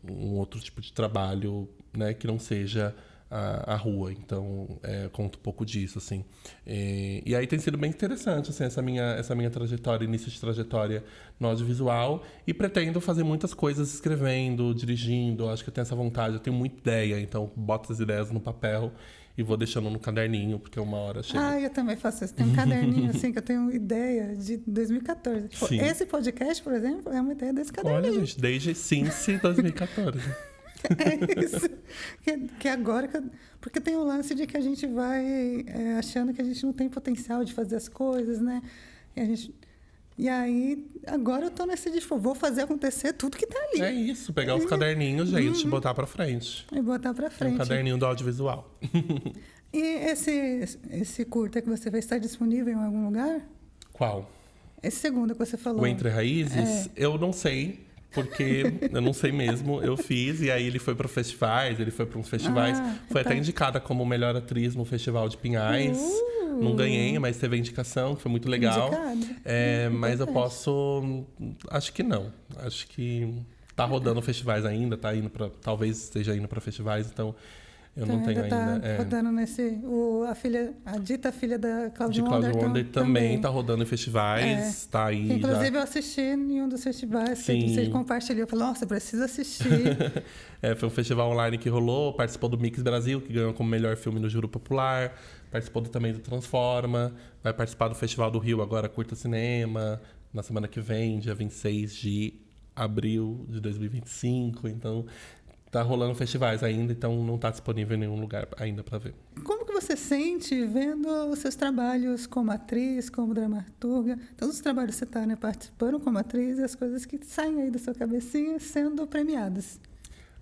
um outro tipo de trabalho, né, que não seja a rua. Então, conta um pouco disso, assim. E aí tem sido bem interessante, assim, essa minha trajetória, início de trajetória no audiovisual. E pretendo fazer muitas coisas escrevendo, dirigindo. Acho que eu tenho essa vontade, eu tenho muita ideia. Então, boto as ideias no papel e vou deixando no caderninho, porque uma hora chega. Eu também faço isso. Tem um caderninho, assim, que eu tenho ideia de 2014. Sim. Esse podcast, por exemplo, é uma ideia desse caderninho. Olha, gente, desde Since 2014. É isso. Que agora... Porque tem o lance de que a gente vai achando que a gente não tem potencial de fazer as coisas, né? E aí, agora eu tô nesse tipo, vou fazer acontecer tudo que tá ali. É isso, pegar os caderninhos, gente, e botar pra frente. E botar pra frente. Um caderninho do audiovisual. E esse curta que você vai estar disponível em algum lugar? Qual? Esse segundo que você falou. O Entre Raízes? Eu não sei. Porque eu não sei mesmo, eu fiz, e aí ele foi para festivais, ele foi para uns festivais. Foi até indicada como melhor atriz no Festival de Pinhais. Não ganhei, mas teve a indicação, que foi muito legal. Mas eu posso... Acho que não. Acho que tá rodando festivais ainda, tá indo para... Talvez esteja indo para festivais, então... Eu não tenho ainda. Rodando nesse... A Dita Filha da Claudia Wonder também tá rodando em festivais. Tá aí. Inclusive, eu assisti em um dos festivais que você compartilhou. Eu falei, nossa, preciso assistir. Foi um festival online que rolou. Participou do Mix Brasil, que ganhou como melhor filme no Júri Popular. Participou também do Transforma. Vai participar do Festival do Rio agora, Curta Cinema. Na semana que vem, dia 26 de abril de 2025. Então... Tá rolando festivais ainda, então não tá disponível em nenhum lugar ainda para ver. Como que você sente vendo os seus trabalhos como atriz, como dramaturga? Todos os trabalhos que você está, né, participando como atriz e as coisas que saem aí da sua cabecinha sendo premiadas.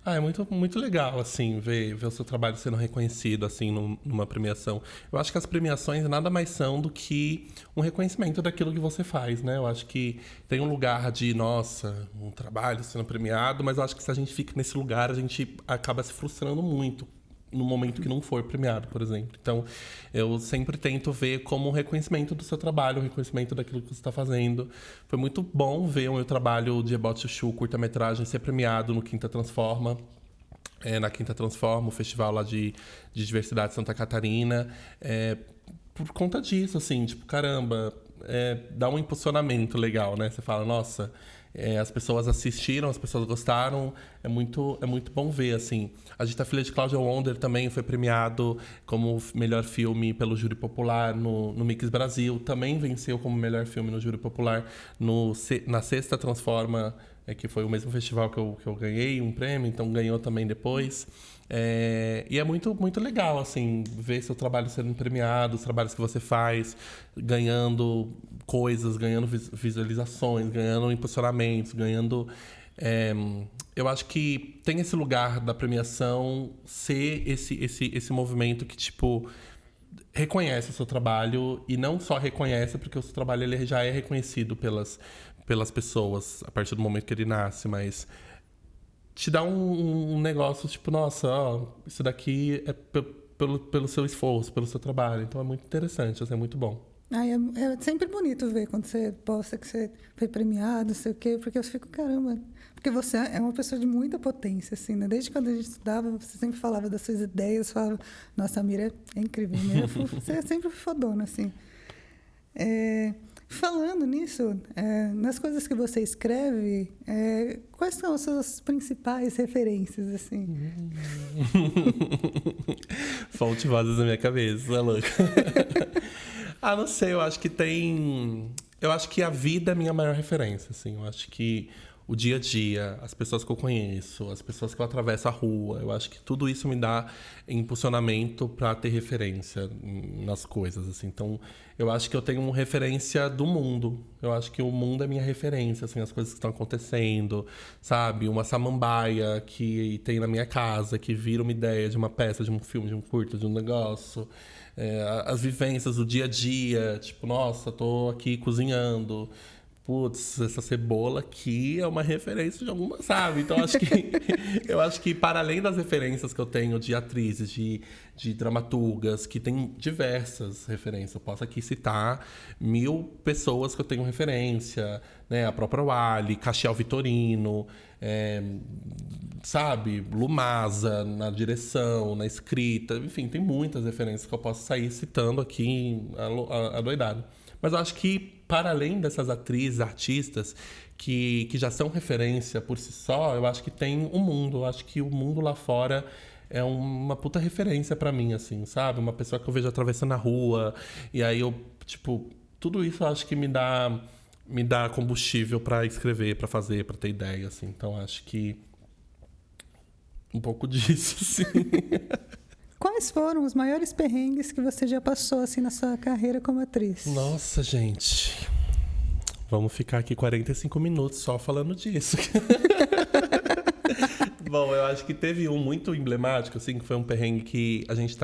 É muito, muito legal, assim, ver o seu trabalho sendo reconhecido, assim, numa premiação. Eu acho que as premiações nada mais são do que um reconhecimento daquilo que você faz, né? Eu acho que tem um lugar de, nossa, um trabalho sendo premiado, mas eu acho que se a gente fica nesse lugar, a gente acaba se frustrando muito no momento que não for premiado, por exemplo. Então, eu sempre tento ver como um reconhecimento do seu trabalho, um reconhecimento daquilo que você está fazendo. Foi muito bom ver o meu trabalho de About Chuchu, curta-metragem, ser premiado no Quinta Transforma. na Quinta Transforma, o festival lá de diversidade de Santa Catarina. Por conta disso, assim, tipo, caramba, dá um impulsionamento legal, né? Você fala, nossa, as pessoas assistiram, as pessoas gostaram, é muito bom ver, assim. A Gita Filha de Cláudia Wonder também foi premiado como melhor filme pelo Júri Popular no Mix Brasil, também venceu como melhor filme no Júri Popular na Sexta Transforma, que foi o mesmo festival que eu ganhei um prêmio, então ganhou também depois. E é muito, muito legal, assim, ver seu trabalho sendo premiado, os trabalhos que você faz, ganhando coisas, ganhando visualizações, ganhando impulsionamentos, ganhando... eu acho que tem esse lugar da premiação ser esse movimento que, tipo, reconhece o seu trabalho, e não só reconhece, porque o seu trabalho ele já é reconhecido pelas pessoas a partir do momento que ele nasce, mas te dá um negócio, tipo, nossa, ó, isso daqui é pelo seu esforço, pelo seu trabalho. Então é muito interessante, assim, é muito bom. É sempre bonito ver quando você posta que você foi premiado, não sei o quê, porque eu fico, caramba, porque você é uma pessoa de muita potência, assim, né? Desde quando a gente estudava, você sempre falava das suas ideias, falava, nossa, a Mira é incrível, né? Você é sempre fodona, assim. Falando nisso, nas coisas que você escreve, quais são as suas principais referências, assim? Fonte vozes na minha cabeça, é louca. Não sei, eu acho que a vida é a minha maior referência, assim. Eu acho que o dia a dia, as pessoas que eu conheço, as pessoas que eu atravesso a rua, eu acho que tudo isso me dá impulsionamento para ter referência nas coisas, assim. Então, eu acho que eu tenho uma referência do mundo. Eu acho que o mundo é minha referência, assim, as coisas que estão acontecendo, sabe? Uma samambaia que tem na minha casa, que vira uma ideia de uma peça, de um filme, de um curto, de um negócio. As vivências do dia a dia, tipo, nossa, tô aqui cozinhando. Putz, essa cebola aqui é uma referência de alguma, sabe? Então, eu acho que para além das referências que eu tenho de atrizes, de dramaturgas, que tem diversas referências. Eu posso aqui citar 1000 pessoas que eu tenho referência, né? A própria Wally, Castiel Vitorino, sabe? Lumasa na direção, na escrita. Enfim, tem muitas referências que eu posso sair citando aqui adoidado. Mas eu acho que, para além dessas atrizes, artistas, que já são referência por si só, eu acho que tem um mundo. Eu acho que o mundo lá fora é uma puta referência pra mim, assim, sabe? Uma pessoa que eu vejo atravessando a rua, e aí eu, tipo... Tudo isso eu acho que me dá combustível pra escrever, pra fazer, pra ter ideia, assim. Então, acho que... um pouco disso, assim. Quais foram os maiores perrengues que você já passou, assim, na sua carreira como atriz? Nossa, gente. Vamos ficar aqui 45 minutos só falando disso. Bom, eu acho que teve um muito emblemático, assim, que foi um perrengue que a gente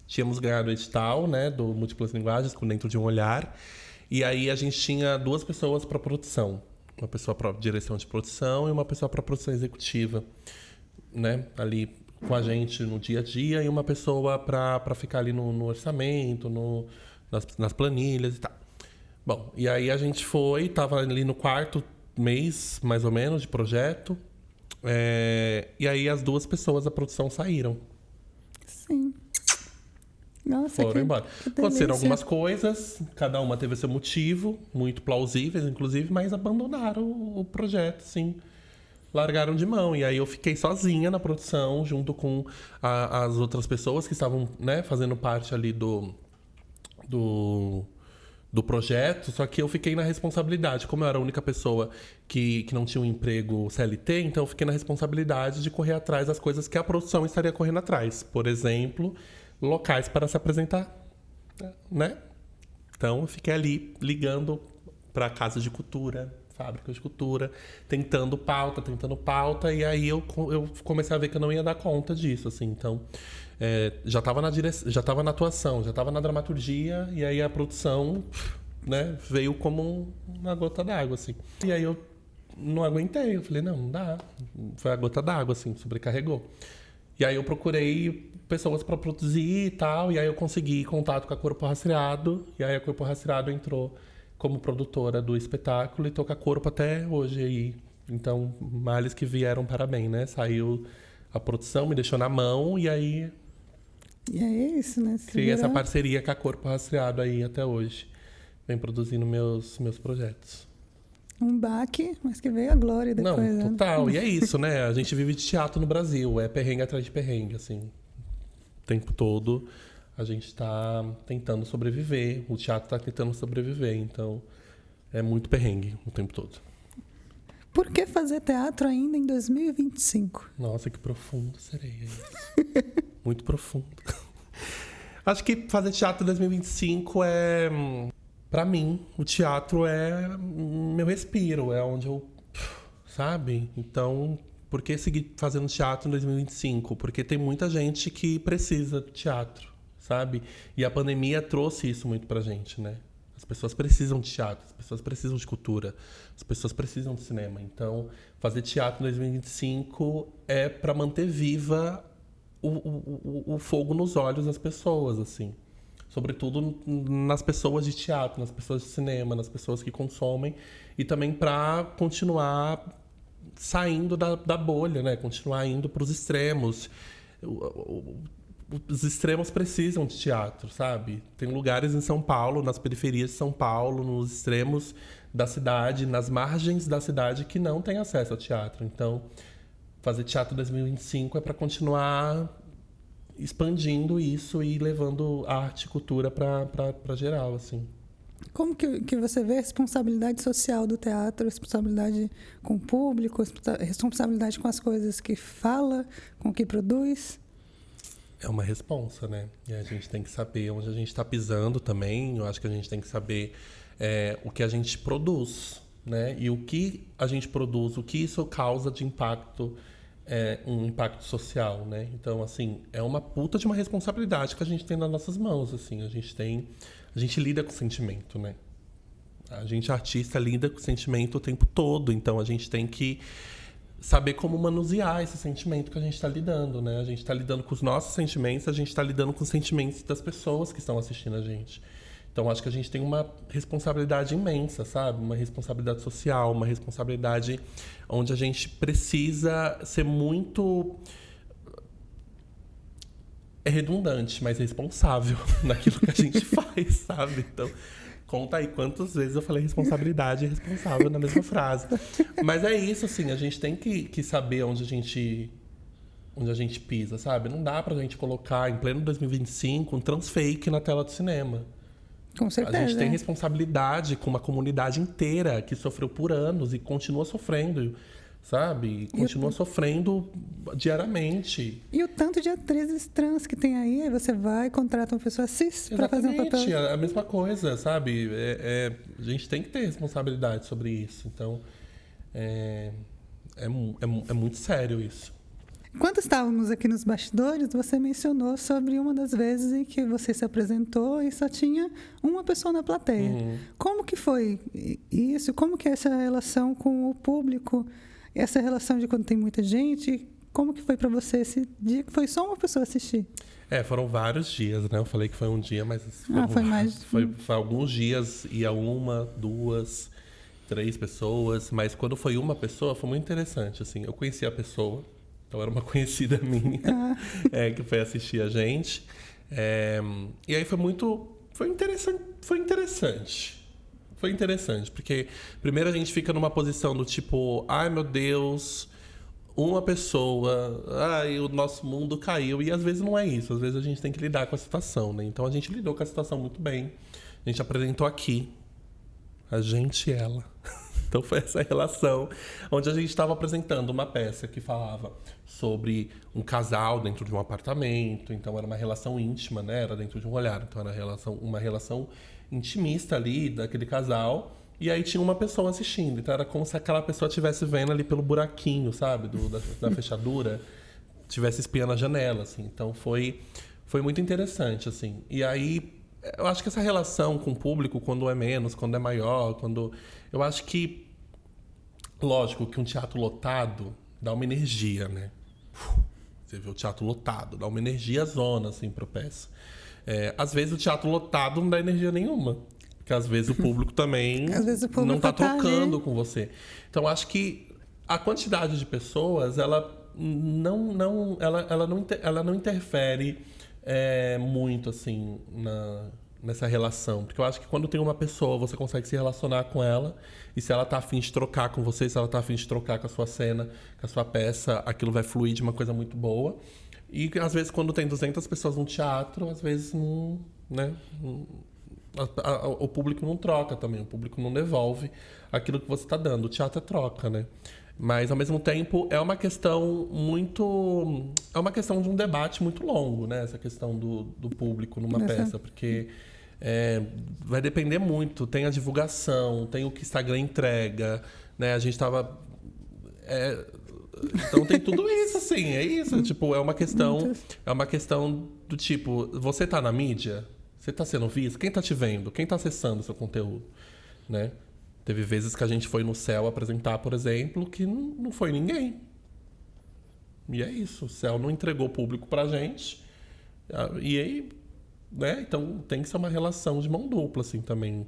tínhamos ganhado o edital, né, do Múltiplas Linguagens, com Dentro de um Olhar. E aí a gente tinha 2 pessoas para produção. Uma pessoa para direção de produção e uma pessoa para produção executiva, né, ali com a gente no dia a dia, e uma pessoa para ficar ali no orçamento, nas planilhas e tal. Bom, e aí a gente tava ali no 4º mês, mais ou menos, de projeto, e aí as 2 pessoas da produção saíram. Sim. Nossa, foram embora. Aconteceram algumas delícia. coisas, cada uma teve seu motivo, muito plausíveis, inclusive, mas abandonaram o projeto, sim. Largaram de mão. E aí eu fiquei sozinha na produção, junto com as outras pessoas que estavam, né, fazendo parte ali do projeto. Só que eu fiquei na responsabilidade. Como eu era a única pessoa que não tinha um emprego CLT, então eu fiquei na responsabilidade de correr atrás das coisas que a produção estaria correndo atrás. Por exemplo, locais para se apresentar, né? Então eu fiquei ali ligando para casas de cultura, fábricas de cultura, tentando pauta, e aí eu comecei a ver que eu não ia dar conta disso, assim. Então, já estava na atuação, já estava na dramaturgia, e aí a produção, né, veio como uma gota d'água, assim. E aí eu não aguentei, eu falei, não dá. Foi a gota d'água, assim, sobrecarregou. E aí eu procurei pessoas para produzir e tal, e aí eu consegui contato com a Corpo Rastreado, e aí a Corpo Rastreado entrou como produtora do espetáculo e tô com a Corpo até hoje aí. Então, males que vieram para bem, né? Saiu a produção, me deixou na mão e aí E é isso, né? criei essa parceria com a Corpo Rastreado aí até hoje. Vem produzindo meus projetos. Um baque, mas que veio a glória depois. Não, né? total. E é isso, né? A gente vive de teatro no Brasil. É perrengue atrás de perrengue, assim. O tempo todo a gente tá tentando sobreviver. O teatro tá tentando sobreviver. Então, é muito perrengue o tempo todo. Por que fazer teatro ainda em 2025? Nossa, que profundo seria isso. Muito profundo. Acho que fazer teatro em 2025 é... Pra mim, o teatro é meu respiro, é onde eu... Sabe? Então, por que seguir fazendo teatro em 2025? Porque tem muita gente que precisa do teatro, sabe? E a pandemia trouxe isso muito pra gente, né? As pessoas precisam de teatro, as pessoas precisam de cultura, as pessoas precisam de cinema. Então, fazer teatro em 2025 é pra manter viva o fogo nos olhos das pessoas, assim. Sobretudo nas pessoas de teatro, nas pessoas de cinema, nas pessoas que consomem. E também para continuar saindo da bolha, né? Continuar indo para os extremos. Os extremos precisam de teatro, sabe? Tem lugares em São Paulo, nas periferias de São Paulo, nos extremos da cidade, nas margens da cidade, que não tem acesso ao teatro. Então, fazer teatro em 2025 é para continuar expandindo isso e levando arte e cultura para geral, assim. Como que você vê a responsabilidade social do teatro, responsabilidade com o público, responsabilidade com as coisas que fala, com o que produz? É uma responsa, né? E a gente tem que saber onde a gente está pisando também. Eu acho que a gente tem que saber o que a gente produz, né? E o que a gente produz, o que isso causa de impacto, um impacto social, né? Então, assim, é uma puta de uma responsabilidade que a gente tem nas nossas mãos, assim. A gente lida com sentimento, né? A gente, artista, lida com sentimento o tempo todo. Então, a gente tem que saber como manusear esse sentimento que a gente está lidando, né? A gente está lidando com os nossos sentimentos, a gente está lidando com os sentimentos das pessoas que estão assistindo a gente. Então, acho que a gente tem uma responsabilidade imensa, sabe? Uma responsabilidade social, uma responsabilidade onde a gente precisa ser muito... É redundante, mas responsável naquilo que a gente faz, sabe? Então, conta aí quantas vezes eu falei responsabilidade e responsável na mesma frase. Mas é isso, assim, a gente tem que saber onde a gente pisa, sabe? Não dá pra gente colocar, em pleno 2025, um transfake na tela do cinema. Com certeza. A gente tem responsabilidade com uma comunidade inteira que sofreu por anos e continua sofrendo, sabe? E continua sofrendo diariamente. E o tanto de atrizes trans que tem aí você vai, contrata uma pessoa cis para fazer um papel. Exatamente, a mesma coisa, sabe? A gente tem que ter responsabilidade sobre isso. Então, é muito sério isso. Quando estávamos aqui nos bastidores, você mencionou sobre uma das vezes em que você se apresentou e só tinha uma pessoa na plateia. Uhum. Como que foi isso? Como que é essa relação com o público? Essa relação de quando tem muita gente? Como que foi para você esse dia que foi só uma pessoa assistir? Foram vários dias, né? Eu falei que foi um dia, mas... Foi mais... Foi alguns dias, ia 1, 2, 3 pessoas. Mas quando foi uma pessoa, foi muito interessante, assim. Eu conheci a pessoa. Então, era uma conhecida minha que foi assistir a gente. E aí foi interessante. Foi interessante, porque primeiro a gente fica numa posição do tipo... Ai, meu Deus, uma pessoa... Ai, o nosso mundo caiu. E às vezes não é isso. Às vezes a gente tem que lidar com a situação, né? Então, a gente lidou com a situação muito bem. A gente apresentou aqui. A gente e ela. Então foi essa relação onde a gente estava apresentando uma peça que falava sobre um casal dentro de um apartamento. Então era uma relação íntima, né? Era dentro de um olhar. Então era uma relação intimista ali daquele casal. E aí tinha uma pessoa assistindo. Então era como se aquela pessoa estivesse vendo ali pelo buraquinho, sabe? Da fechadura. Estivesse espiando a janela, assim. Então foi muito interessante, assim. E aí... Eu acho que essa relação com o público, quando é menos, quando é maior, eu acho que, lógico, que um teatro lotado dá uma energia, né? Você vê o teatro lotado, dá uma energia zona, assim, pro peça. Às vezes o teatro lotado não dá energia nenhuma. Porque às vezes o público também não tá trocando com você. Então, acho que a quantidade de pessoas, ela ela não interfere muito, assim, nessa relação. Porque eu acho que quando tem uma pessoa, você consegue se relacionar com ela. E se ela tá afim de trocar com você, se ela tá afim de trocar com a sua cena, com a sua peça, aquilo vai fluir de uma coisa muito boa. E às vezes quando tem 200 pessoas no teatro, às vezes não, né? O público não troca também, o público não devolve aquilo que você tá dando. O teatro é troca, né? Mas, ao mesmo tempo, é uma questão de um debate muito longo, né? Essa questão do público numa peça, porque vai depender muito. Tem a divulgação, tem o que o Instagram entrega, né? A gente tava... então tem tudo isso, assim, é isso. Tipo, é uma questão do tipo, você tá na mídia? Você tá sendo visto? Quem tá te vendo? Quem tá acessando o seu conteúdo? Né? Teve vezes que a gente foi no Céu apresentar, por exemplo, que não foi ninguém. E é isso. O Céu não entregou público pra gente. E aí, né? Então tem que ser uma relação de mão dupla, assim, também.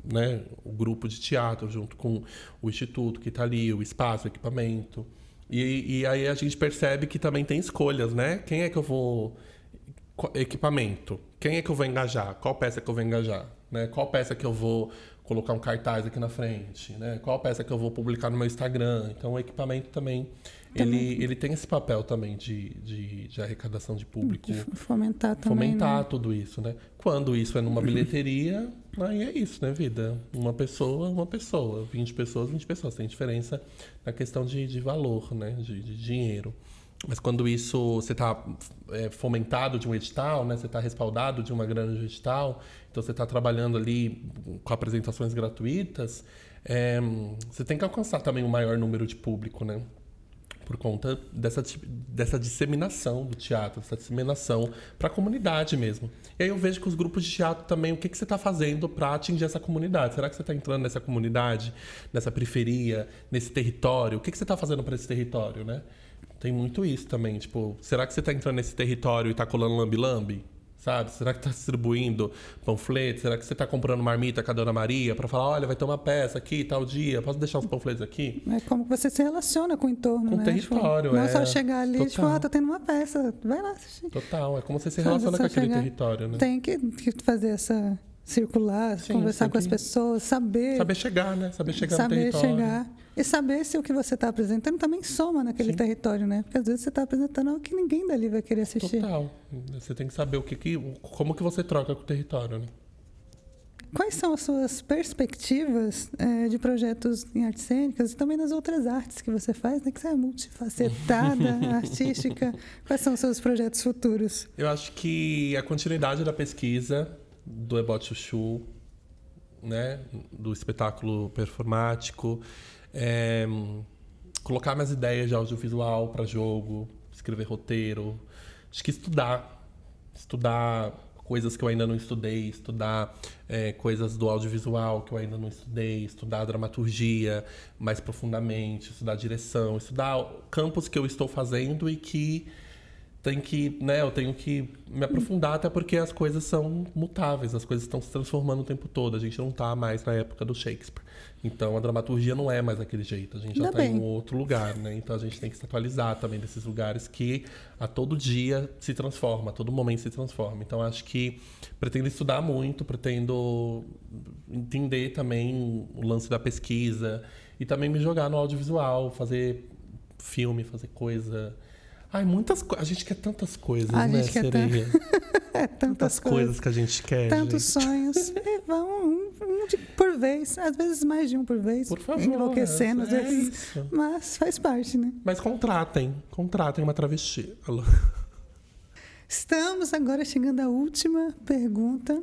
Né? O grupo de teatro junto com o instituto que tá ali, o espaço, o equipamento. E aí a gente percebe que também tem escolhas, né? Quem é que eu vou... Equipamento. Quem é que eu vou engajar? Qual peça que eu vou engajar? Né? Qual peça que eu vou colocar um cartaz aqui na frente? Né? Qual peça que eu vou publicar no meu Instagram? Então o equipamento também, ele tem esse papel também de arrecadação de público. De fomentar também, fomentar, né? Tudo isso, né? Quando isso é numa bilheteria, aí é isso, né, vida? Uma pessoa. 20 pessoas, 20 pessoas. Tem diferença na questão de valor, né? De dinheiro. Mas quando isso você está fomentado de um edital, né? Você está respaldado de uma grana de edital, então você está trabalhando ali com apresentações gratuitas, você tem que alcançar também um maior número de público, né? Por conta dessa disseminação do teatro, essa disseminação para a comunidade mesmo. E aí eu vejo que os grupos de teatro também, o que você está fazendo para atingir essa comunidade? Será que você está entrando nessa comunidade, nessa periferia, nesse território? O que você está fazendo para esse território, né? Tem muito isso também, tipo, será que você tá entrando nesse território e tá colando lambi-lambi? Sabe? Será que tá distribuindo panfletos? Será que você tá comprando marmita com a Dona Maria pra falar, olha, vai ter uma peça aqui, tal dia, posso deixar os panfletos aqui? É como você se relaciona com o entorno, com né? o território, tipo, não é só chegar ali e tipo, tô tendo uma peça, vai lá assistir. Total, é como você se relaciona com aquele território, né? Tem que fazer essa... circular, conversar com as pessoas, saber chegar, né? Saber chegar no território. E saber se o que você está apresentando também soma naquele território, né? Porque às vezes você está apresentando algo que ninguém dali vai querer assistir. Total. Você tem que saber como que você troca com o território, né? Quais são as suas perspectivas de projetos em artes cênicas e também nas outras artes que você faz, né? Que você é multifacetada, artística. Quais são os seus projetos futuros? Eu acho que a continuidade da pesquisa do Ebote Chuchu, né? Do espetáculo performático, colocar minhas ideias de audiovisual para jogo, escrever roteiro, acho que estudar coisas que eu ainda não estudei, estudar coisas do audiovisual que eu ainda não estudei, estudar dramaturgia mais profundamente, estudar direção, estudar campos que eu estou fazendo e que eu tenho que me aprofundar, até porque as coisas são mutáveis, as coisas estão se transformando o tempo todo. A gente não está mais na época do Shakespeare. Então, a dramaturgia não é mais daquele jeito. A gente já está em um outro lugar, né? Então, a gente tem que se atualizar também desses lugares que a todo dia se transforma, a todo momento se transforma. Então, acho que pretendo estudar muito, pretendo entender também o lance da pesquisa e também me jogar no audiovisual, fazer filme, fazer coisa... Ai, a gente quer tantas coisas, né, Sereia? Tantas coisas que a gente quer, tantos sonhos. E vão por vez, às vezes mais de um por vez. Por favor. Enlouquecendo, às vezes. Isso. Mas faz parte, né? Mas contratem uma travesti. Alô. Estamos agora chegando à última pergunta,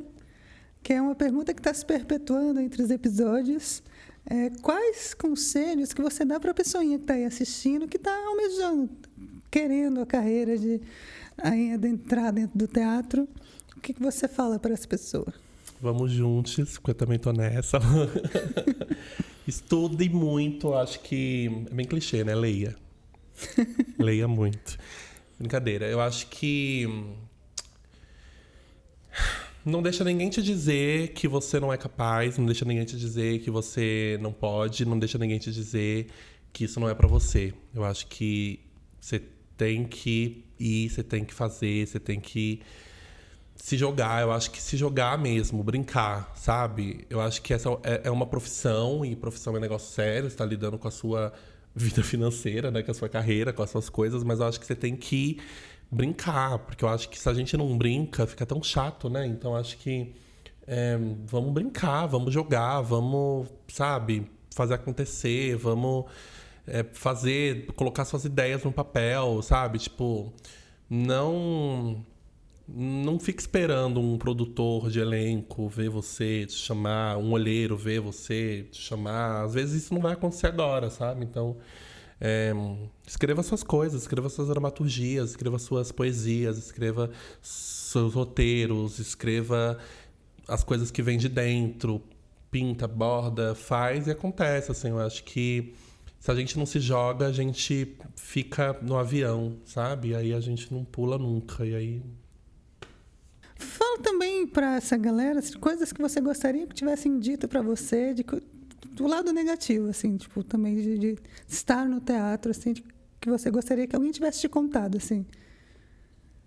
que é uma pergunta que está se perpetuando entre os episódios. Quais conselhos que você dá para a pessoinha que está aí assistindo, que está almejando, querendo a carreira de entrar dentro do teatro? O que você fala para essa pessoa? Vamos juntos, porque eu também tô nessa. Estude muito, acho que é bem clichê, né? Leia. Leia muito. Brincadeira. Eu acho que não deixa ninguém te dizer que você não é capaz, não deixa ninguém te dizer que você não pode, não deixa ninguém te dizer que isso não é pra você. Eu acho que Você tem que ir, você tem que fazer, você tem que se jogar. Eu acho que se jogar mesmo, brincar, sabe? Eu acho que essa é uma profissão, e profissão é um negócio sério. Você tá lidando com a sua vida financeira, né? Com a sua carreira, com as suas coisas. Mas eu acho que você tem que brincar, porque eu acho que se a gente não brinca, fica tão chato, né? Então, eu acho que vamos brincar, vamos jogar, vamos, sabe, fazer acontecer, vamos colocar suas ideias no papel, sabe? Tipo, não fique esperando um produtor de elenco ver você, te chamar, um olheiro ver você, te chamar. Às vezes isso não vai acontecer agora, sabe? Então, escreva suas coisas, escreva suas dramaturgias, escreva suas poesias, escreva seus roteiros, escreva as coisas que vêm de dentro, pinta, borda, faz e acontece, assim. Eu acho que se a gente não se joga, a gente fica no avião, sabe? E aí a gente não pula nunca, e aí... Fala também para essa galera coisas que você gostaria que tivessem dito para você, do lado negativo, assim, tipo, também de estar no teatro, assim, que você gostaria que alguém tivesse te contado, assim.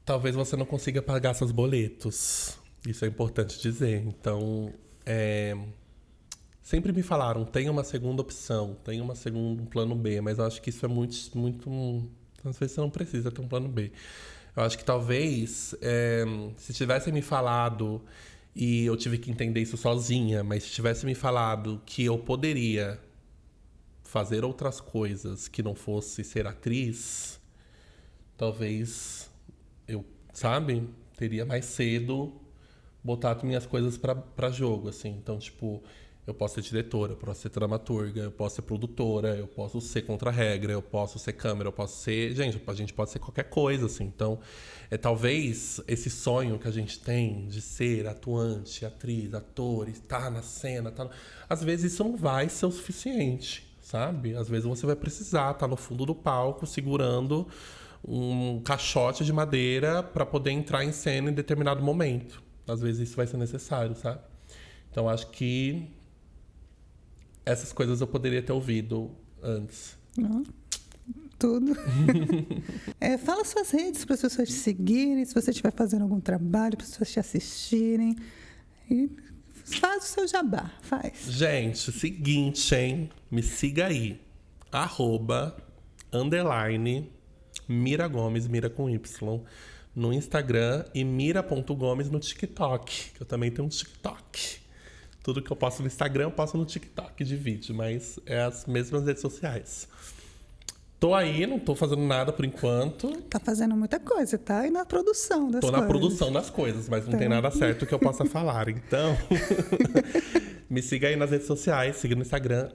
Talvez você não consiga pagar seus boletos. Isso é importante dizer. Então, sempre me falaram, tem uma segunda opção, tem um plano B, mas eu acho que isso é muito... Às vezes você não precisa ter um plano B. Eu acho que talvez, se tivessem me falado, e eu tive que entender isso sozinha, mas se tivessem me falado que eu poderia fazer outras coisas que não fosse ser atriz, talvez eu, sabe, teria mais cedo botado minhas coisas pra jogo, assim. Então, tipo, eu posso ser diretora, eu posso ser dramaturga, eu posso ser produtora, eu posso ser contra-regra, eu posso ser câmera, eu posso ser... Gente, a gente pode ser qualquer coisa, assim. Então, talvez esse sonho que a gente tem de ser atuante, atriz, ator, estar na cena... Às vezes isso não vai ser o suficiente, sabe? Às vezes você vai precisar estar no fundo do palco segurando um caixote de madeira para poder entrar em cena em determinado momento. Às vezes isso vai ser necessário, sabe? Então, acho que essas coisas eu poderia ter ouvido antes. Tudo. Fala suas redes para as pessoas te seguirem, se você estiver fazendo algum trabalho, para as pessoas te assistirem. E faz o seu jabá, faz. Gente, seguinte, hein? Me siga aí. @Mira Gomes, Mira com Y, no Instagram, e mira.gomes no TikTok, que eu também tenho um TikTok. Tudo que eu posto no Instagram, eu posto no TikTok de vídeo, mas é as mesmas redes sociais. Tô aí, não tô fazendo nada por enquanto. Tá fazendo muita coisa, tá? E na produção das coisas. Tô na produção das coisas, mas não tem nada certo que eu possa falar. Então, me siga aí nas redes sociais, siga no Instagram,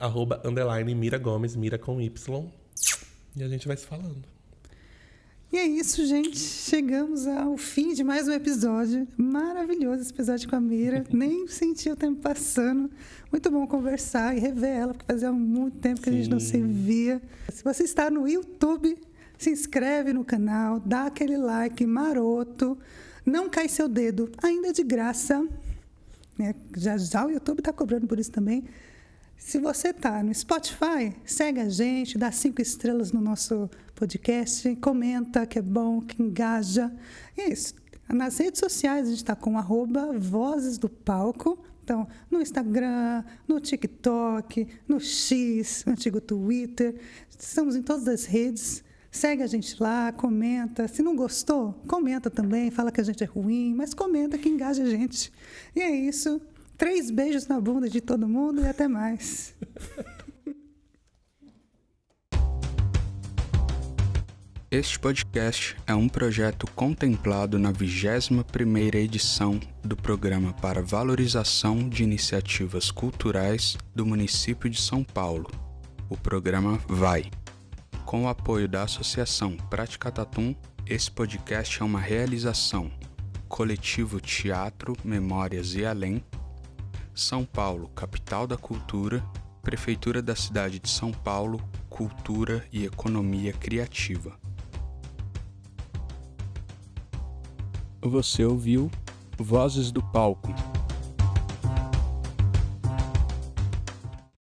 @Mira Gomes, Mira com Y. E a gente vai se falando. E é isso, gente. Chegamos ao fim de mais um episódio. Maravilhoso esse episódio com a Mira. Nem senti o tempo passando. Muito bom conversar e rever ela, porque fazia muito tempo que a gente não se via. Se você está no YouTube, se inscreve no canal, dá aquele like maroto. Não cai seu dedo, ainda é de graça. Já o YouTube está cobrando por isso também. Se você está no Spotify, segue a gente, dá 5 estrelas no nosso podcast, comenta que é bom, que engaja. E é isso. Nas redes sociais, a gente está com @Vozes do Palco. Então, no Instagram, no TikTok, no X, no antigo Twitter. Estamos em todas as redes. Segue a gente lá, comenta. Se não gostou, comenta também. Fala que a gente é ruim, mas comenta que engaja a gente. E é isso. 3 beijos na bunda de todo mundo e até mais. Este podcast é um projeto contemplado na 21ª edição do Programa para Valorização de Iniciativas Culturais do município de São Paulo, o programa VAI. Com o apoio da Associação Prática Tatum, esse podcast é uma realização Coletivo Teatro, Memórias e Além, São Paulo, capital da cultura, Prefeitura da cidade de São Paulo, Cultura e Economia Criativa. Você ouviu Vozes do Palco.